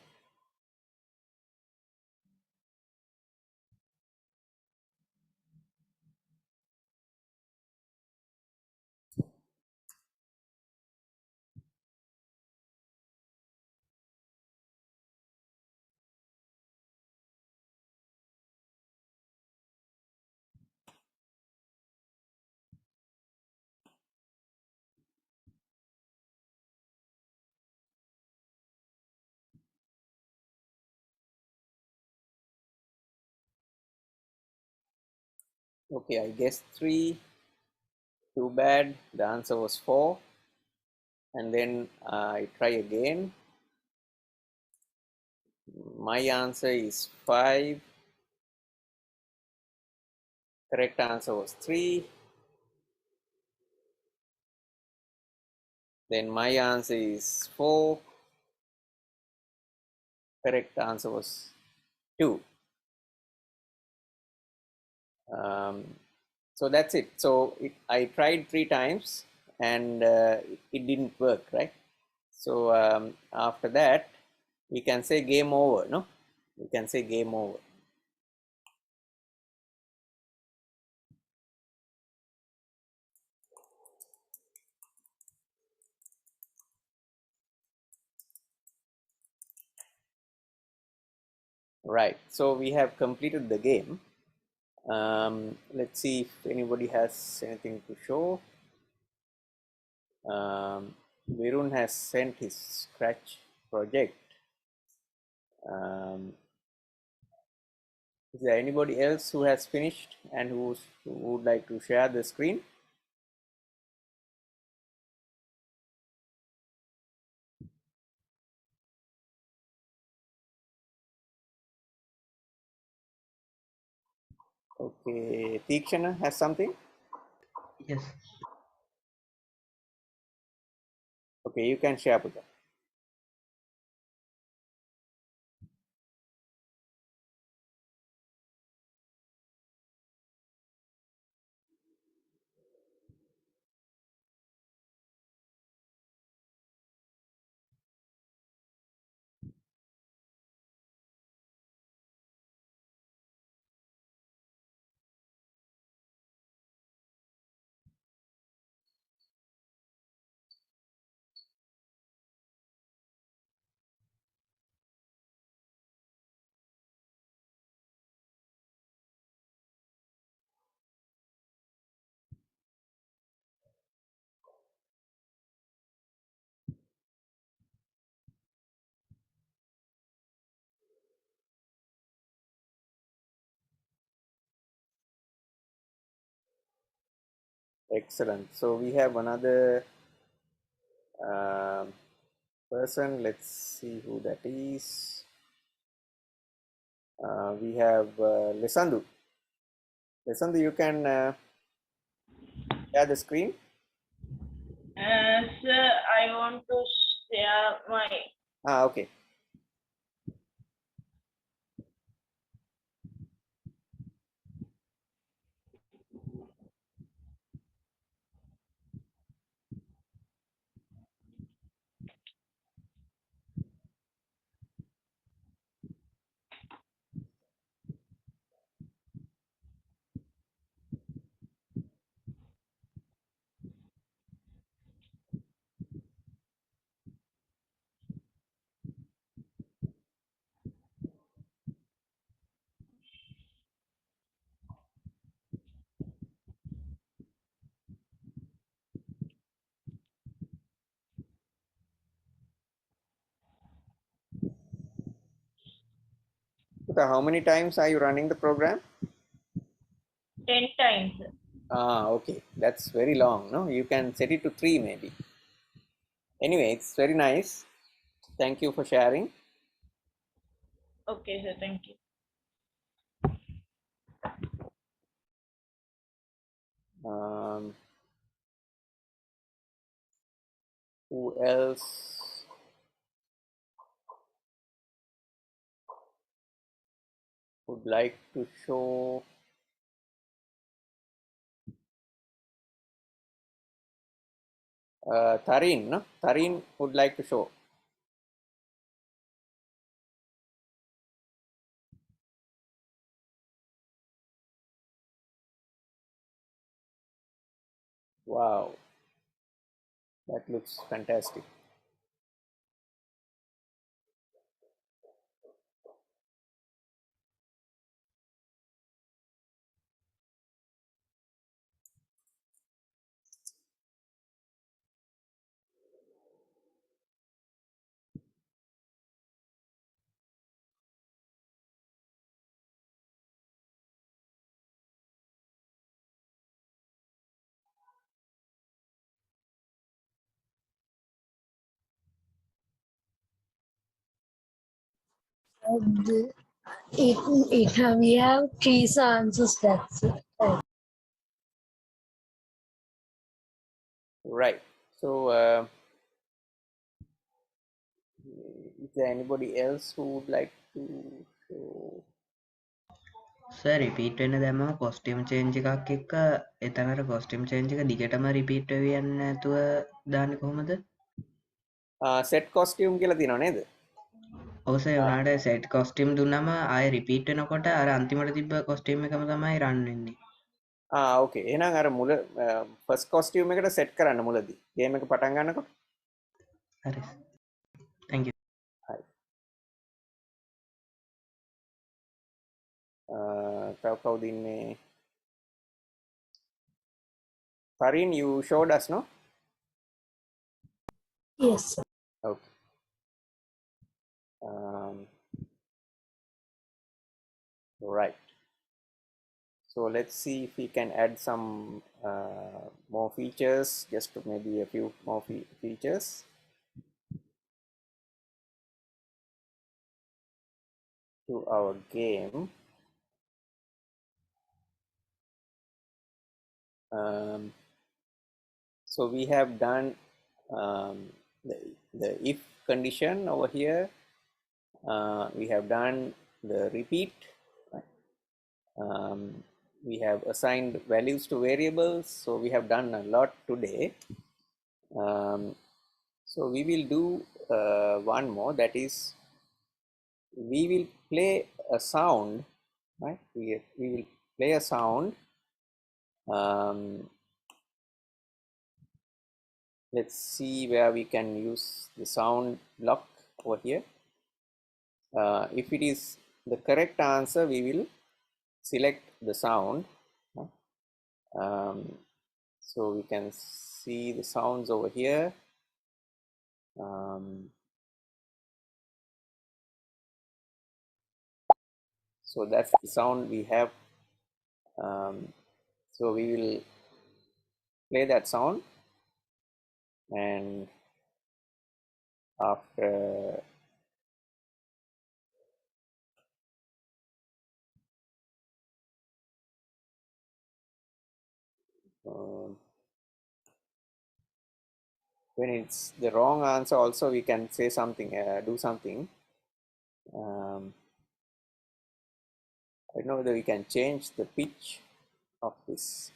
Okay, I guessed 3. Too bad. The answer was 4. And then I try again. My answer is 5. Correct answer was 3. Then my answer is 4. Correct answer was 2. So that's it. So I tried 3 times and it didn't work, right? So after that, we can say game over, no? We can say game over. Right, so we have completed the game. Let's see if anybody has anything to show. Virun has sent his Scratch project. Is there anybody else who has finished and who would like to share the screen? Okay, Tikshana has something? Yes. Okay, you can share with them. Excellent. So we have another person. Let's see who that is. We have Lesandu. Lesandu, you can share the screen. Sir, I want to share my. Okay. So how many times are you running the program? 10 times. Okay, that's very long. No, you can set it to 3 maybe. Anyway, it's very nice. Thank you for sharing. Okay, sir, thank you. Who else? Would like to show? Tarin, no? Tarin would like to show. Wow, that looks fantastic. We have three answers. That's it. Right. So, is there anybody else who would like to show? Sir repeat වෙන්න දැම්මම costume change එකක් එක්ක එතනට costume change එක දිගටම repeat වෙවි යන්නේ නැතුව දාන්නේ කොහොමද? Set costume කියලා තියෙනව නේද? ඔව් සර් උනාට සෙට් කොස්ටියම් දුන්නම ආයෙ රිපීට් වෙනකොට අර අන්තිමට තිබ්බ කොස්ටියම් එකම තමයි රන් වෙන්නේ. ඕකේ. එහෙනම් අර මුල first costume එකට set කරන්න මුලදී. game එක පටන් ගන්නකොට. හරි. thank you. හරි. තව කවුද ඉන්නේ? Tarin, you showed us, no? Yes, sir. Okay. Right. So let's see if we can add some more features, just maybe a few more features. To our game. So we have done the if condition over here. We have done the repeat. We have assigned values to variables. So we have done a lot today. So we will do one more, that is we will play a sound, right? We will play a sound. Let's see where we can use the sound block over here. If it is the correct answer, we will select the sound. So we can see the sounds over here. So that's the sound we have. So we will play that sound, and after when it's the wrong answer also, we can say something, do something. I don't know whether we can change the pitch of this.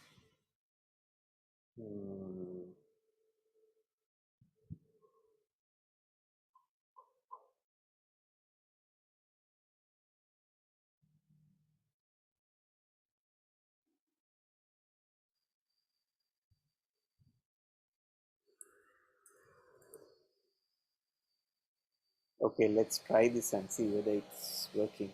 Okay, let's try this and see whether it's working.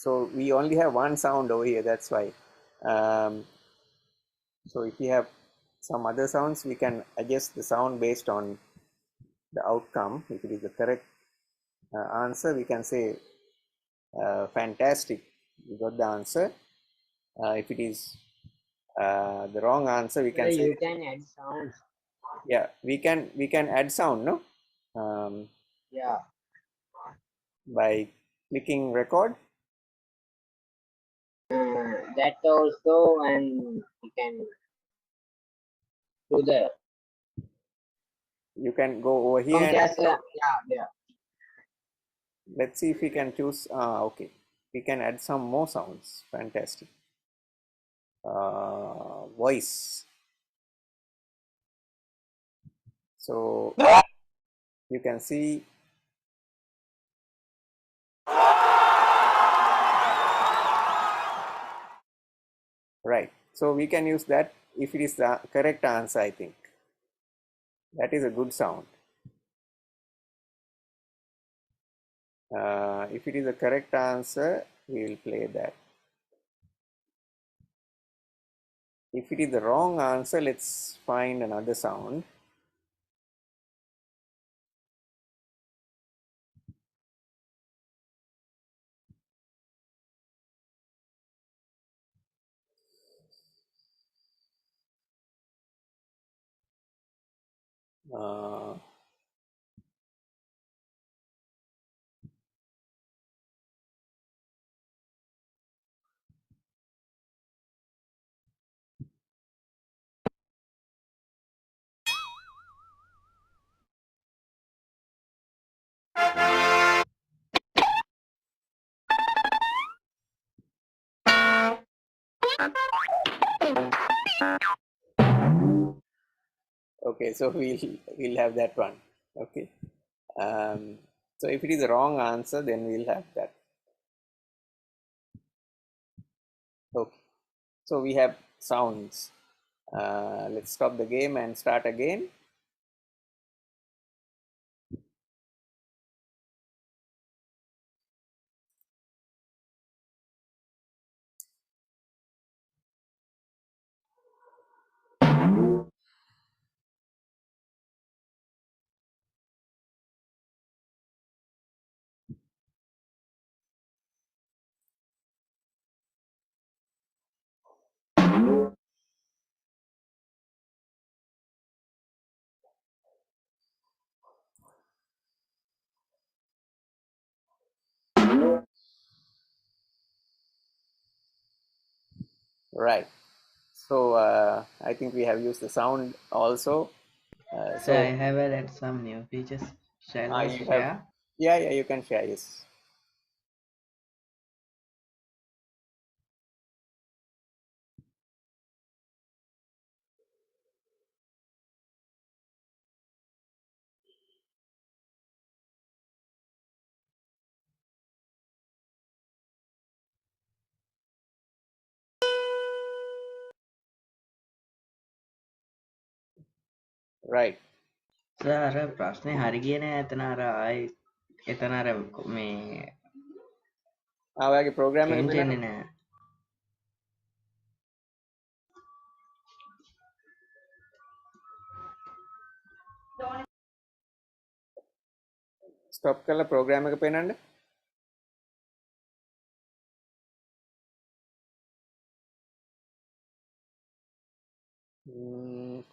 So we only have one sound over here, that's why. So if we have some other sounds, we can adjust the sound based on the outcome. If it is the correct answer, we can say fantastic, we got the answer. If it is the wrong answer, we So can say, you can add sounds. yeah, we can add sound, no? Yeah. By clicking record. That also, and you can do the You can go over here and Comcast. Yeah. let's see if we can choose. Okay, we can add some more sounds. Fantastic. Voice. So you can see right. So we can use that if it is the correct answer, I think. That is a good sound. If it is a correct answer, we will play that. If it is the wrong answer, let's find another sound. Okay, so we'll have that one. Okay. So if it is the wrong answer, then we'll have that. Okay. So we have sounds. Let's stop the game and start again. Right. So I think we have used the sound also. So I have added some new features. Shall I you have, share? yeah, you can share. Yes. Right. So අර ප්‍රශ්නේ හරි කියන එතන අර ආයි එතන අර මේ ඔයාගේ program එක change පෙන්නන්න. වෙන්නේ නැහැ. Stop කරලා program එක පෙන්නන්න.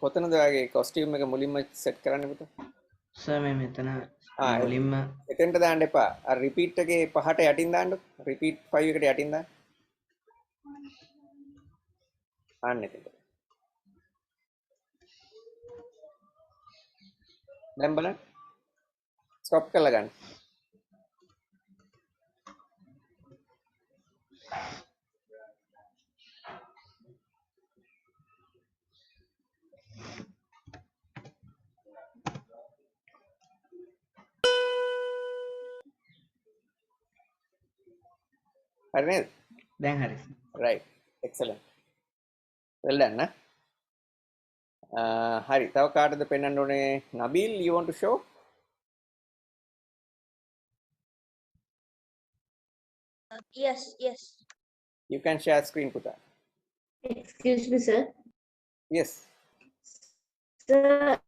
කොතනද ඔයාගේ costume එක මුලින්ම set කරන්න පුතා? සර් මේ මෙතන මුලින්ම මුලින්ම එතෙන්ට දාන්න එපා. අර repeat එකේ පහට යටින් දාන්නකො. repeat 5 එකට යටින් දාන්න. අන්න එතෙන්ට. දැන් බලන්න. stop කරලා ගන්න. හරි නේද? දැන් හරි. right. excellent. well done නේ. හරි. තව කාටද පෙන්වන්න ඕනේ? Nabil, you want to show? Yes, yes. You can share screen, Puta. Excuse me, sir. Yes. Sir,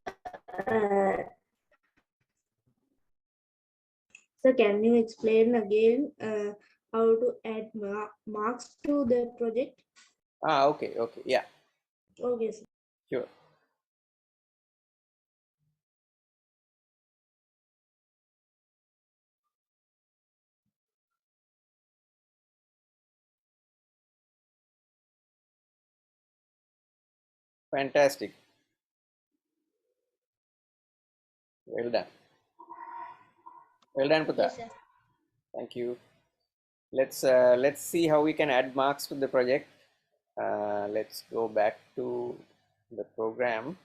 sir, can you explain again how to add marks to the project? Okay, yeah, Okay, sir. sure. Fantastic. Well done. Well done, Puta. Yes, sir. Thank you. Let's see how we can add marks to the project. Let's go back to the program.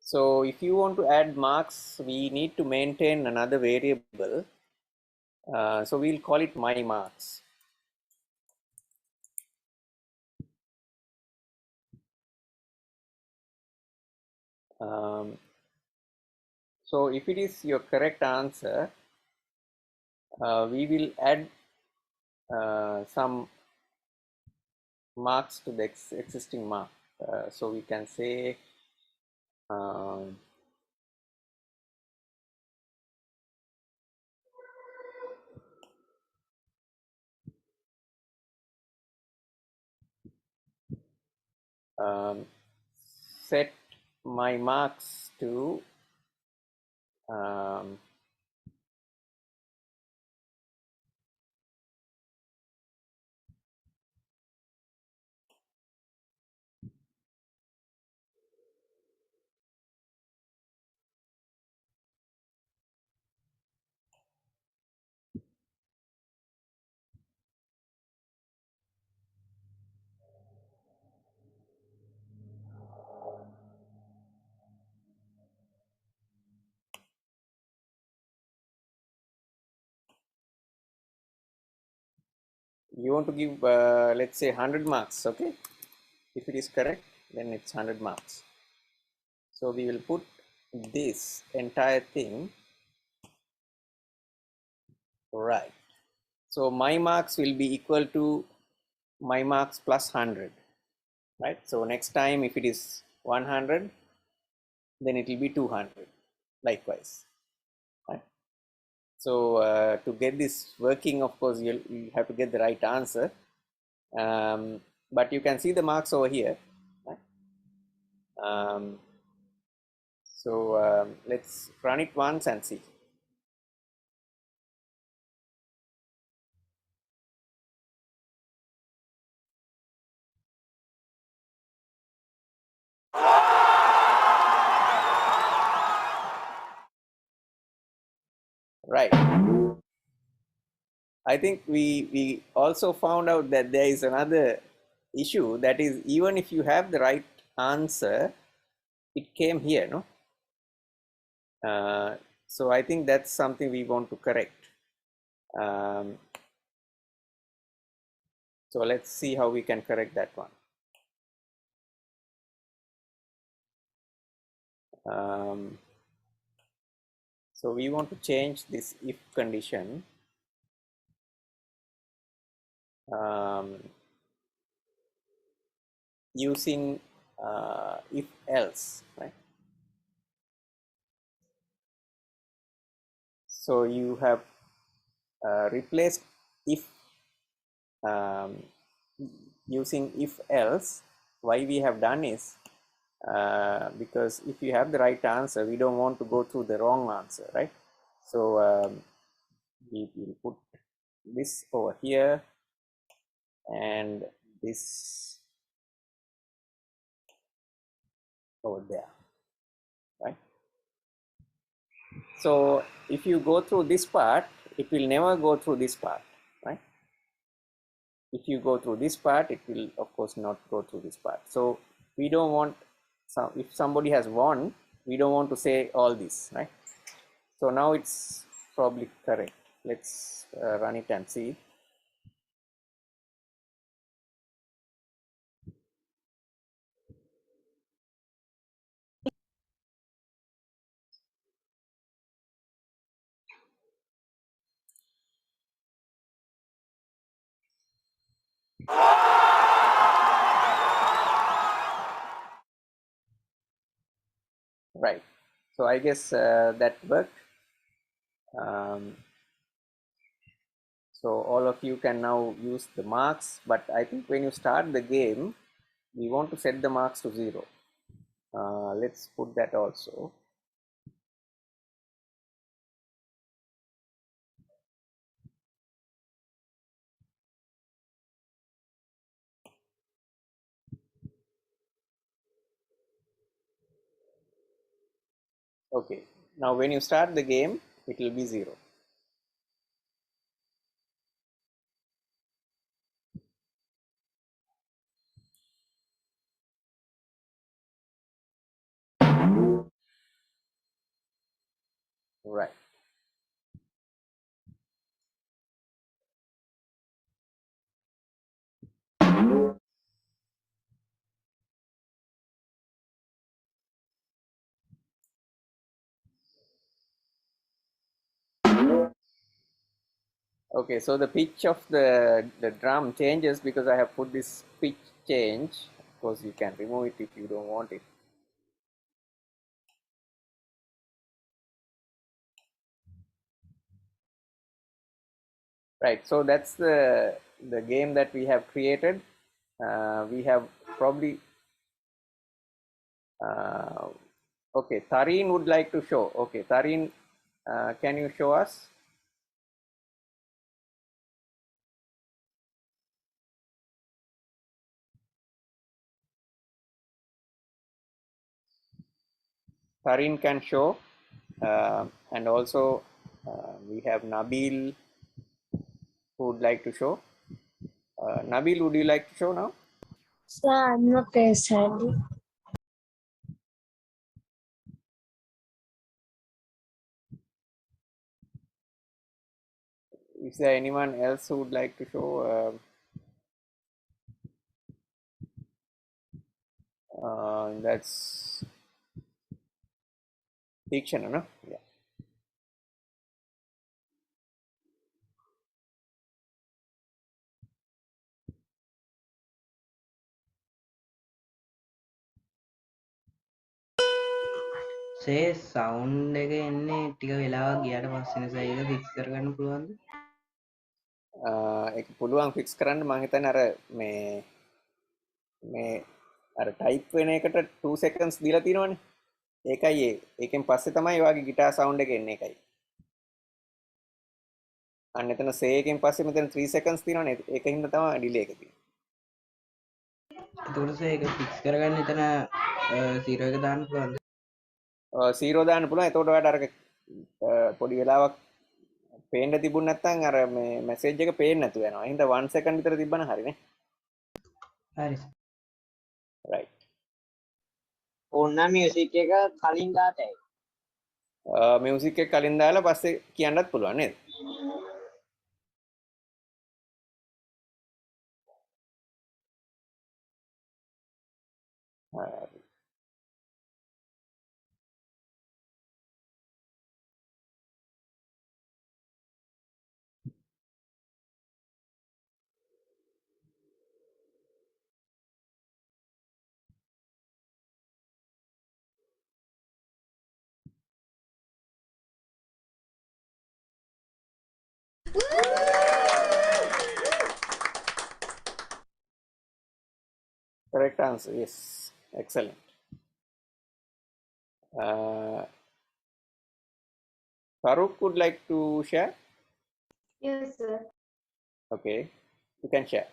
So if you want to add marks, we need to maintain another variable. So we'll call it my marks. So if it is your correct answer, we will add some marks to the existing mark. So we can say set my marks to you want to give let's say 100 marks. Okay, if it is correct, then it's 100 marks. So we will put this entire thing right. So my marks will be equal to my marks plus 100, right? So next time if it is 100, then it will be 200 likewise, right? So to get this working, of course, you have to get the right answer. But you can see the marks over here, right? Let's run it once and see. Right. I think we also found out that there is another issue, that is, even if you have the right answer, it came here, no? So I think that's something we want to correct. So let's see how we can correct that one. So we want to change this if condition using if else, right? So you have replaced if using if else. Why we have done is because if you have the right answer, we don't want to go through the wrong answer, right? So we will put this over here and this over there, right? So if you go through this part, it will never go through this part, right? If you go through this part, it will of course not go through this part. So we don't want if somebody has won, we don't want to say all this, right? So now it's probably correct. Let's run it and see. Right. So I guess that worked. So all of you can now use the marks, but I think when you start the game, we want to set the marks to 0. Let's put that also. Okay, now when you start the game, it will be 0. Right. Okay, so the pitch of the drum changes because I have put this pitch change. Of course, you can remove it if you don't want it. Right, so that's the game that we have created. We have probably okay, Tareen would like to show. Okay, Tareen, can you show us? Tareen can show, and also we have Nabil who would like to show. Nabil, would you like to show now? Sir, I'm not ready. Is there anyone else who would like to show? That's Dikshan, no? Yeah. සේ sound එක එන්නේ ටික වෙලාවක් ගියාට පස්සේ නිසා ඒක fix කරගන්න පුළුවන්ද? ඒක පුළුවන් ෆික්ස් කරන්න. මම හිතන්නේ අර මේ අර ටයිප් වෙන එකට 2 seconds දීලා තියෙනවනේ. ඒකයි ඒකෙන් පස්සේ තමයි ඔයාගේ ගිටාර් සවුන්ඩ් එක එන්නේ. ඒකයි. අන්න එතන සේ එකෙන් පස්සේ මෙතන 3 seconds තියෙනවනේ. ඒකින්ද තමයි ඩිලේ එක තියෙන්නේ. එතකොට සේ ඒක ෆික්ස් කරගන්න එතන 0 එක දාන්න පුළුවන්ද? 0 දාන්න පුළුවන්. එතකොට ඔයාලට අර පොඩි වෙලාවක් පේන්න තිබුණ නැත්නම් අර මේ මැසේජ් එක පේන්නේ නැතුව යනවා. එහෙනම් 1 second විතර තිබ්බනම් හරිනේ. හරි. right. ඔන්න මියුසික් එක කලින් දාතයි. මියුසික් එක කලින් දාලා පස්සේ කියන්නත් පුළුවන් නේද? Correct answer. Yes. Excellent. Farooq would like to share? Yes, sir. Okay. You can share.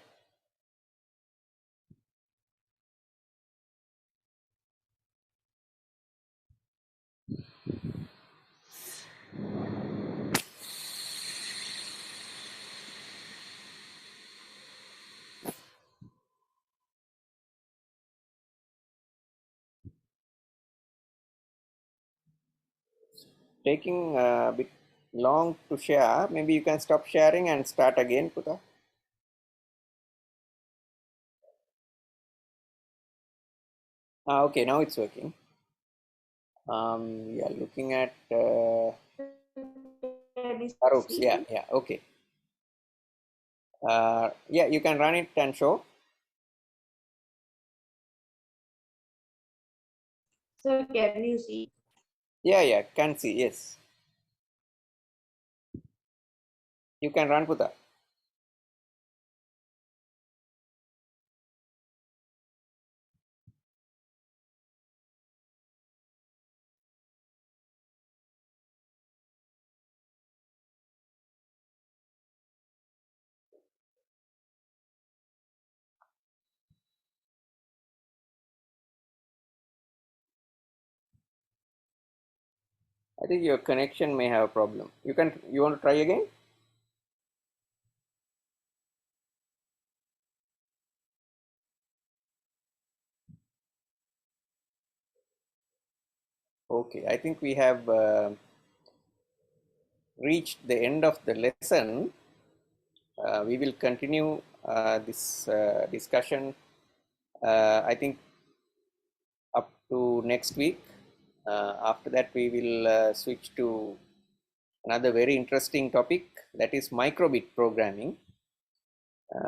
Taking a bit long to share. Maybe you can stop sharing and start again, Puta. Okay, now it's working. We are looking at Farooq's. Yeah, okay. Yeah, you can run it and show. Sir, can you see? Yeah, can see, yes. You can run Puta. I think your connection may have a problem. You want to try again? Okay, I think we have reached the end of the lesson. We will continue this discussion, I think, up to next week. After that, we will switch to another very interesting topic, that is microbit programming.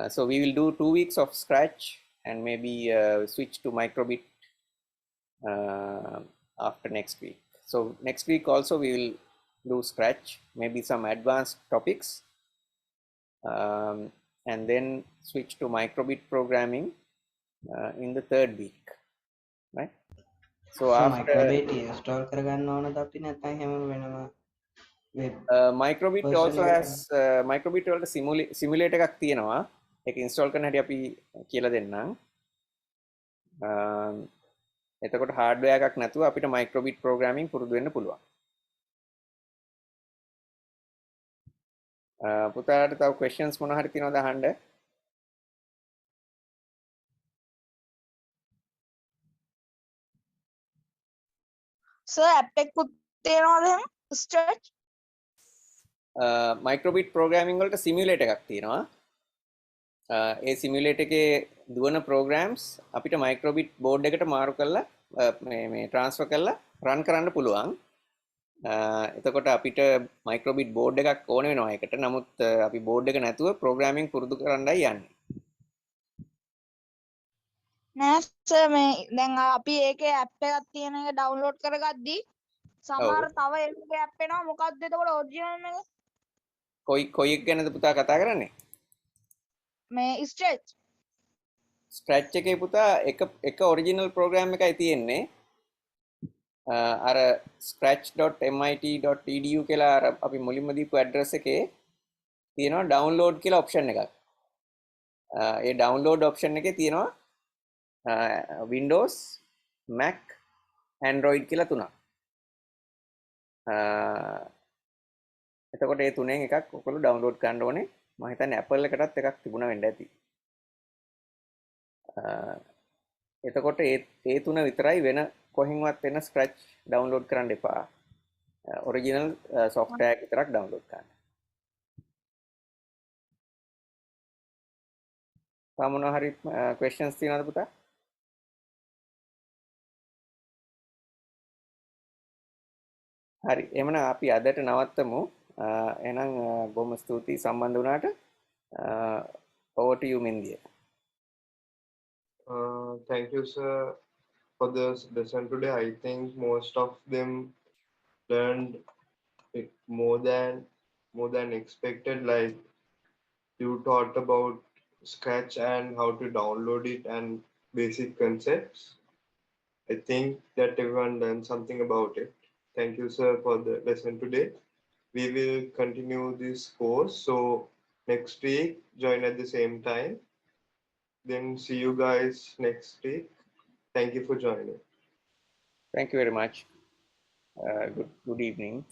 So we will do 2 weeks of Scratch and maybe switch to microbit after next week. So next week also we will do Scratch, maybe some advanced topics, and then switch to microbit programming in the 3rd week, right? So after microbit install කරගන්න ඕනද අපි නැත්නම් හැම වෙනම web microbit version also එකකට? has microbit වලට simulator එකක් තියෙනවා. ඒක install කරන හැටි අපි කියලා දෙන්නම්. එතකොට hardware එකක් නැතුව අපිට microbit programming පුරුදු වෙන්න පුළුවන්. පුතාට තව questions මොනවා හරි තියෙනවද අහන්න? Sir, app එකකුත් තියෙනවද එහෙම? Stretch? microbit programming වලට simulator එකක් තියෙනවා. ඒ simulator එකේ දුවන programs අපිට microbit board එකට මාරු කරලා මේ transfer කරලා run කරන්න පුළුවන්. එතකොට අපිට microbit board එකක් ඕන වෙනවා ඒකට. නමුත් අපි board එක නැතුව programming පුරුදු කරන්නයි යන්නේ. නෑ සර් මේ දැන් අපි ඒකේ app එකක් තියෙන එක download කරගද්දි සමහර තව ඒකේ app එනවා මොකක්ද එතකොට original එක? කොයි එක ගැනද පුතා කතා කරන්නේ? මේ stretch. Scratch එකේ පුතා එක original program එකයි තියෙන්නේ. අර scratch.mit.edu කියලා අර අපි මුලින්ම දීපු address එකේ තියෙනවා download කියලා option එකක්. ඒ download option එකේ තියෙනවා Windows, Mac, Android කියලා තුනක්. එතකොට ඒ තුනෙන් එකක් ඔයගොල්ලෝ download කරන්න ඕනේ. මම හිතන්නේ Apple එකටත් එකක් තිබුණා වෙන්න ඇති. එතකොට ඒ තුන විතරයි වෙන කොහෙන්වත් වෙන Scratch download කරන්න එපා. original software එක විතරක් download කරන්න. තව මොනවා හරි questions තියෙනවද පුතා? හරි. එහෙනම් අපි අදට නවත්තමු. එහෙනම් බොහොම ස්තුතියි සම්බන්ධ වුණාට. over to you Mindiya. Thank you, sir, for this lesson today. I think most of them learned it more than expected. Like you taught about Scratch and how to download it and basic concepts. I think that everyone learned something about it. Thank you, sir, for the lesson today. We will continue this course. So next week, join at the same time. Then see you guys next week. Thank you for joining. Thank you very much. Good evening.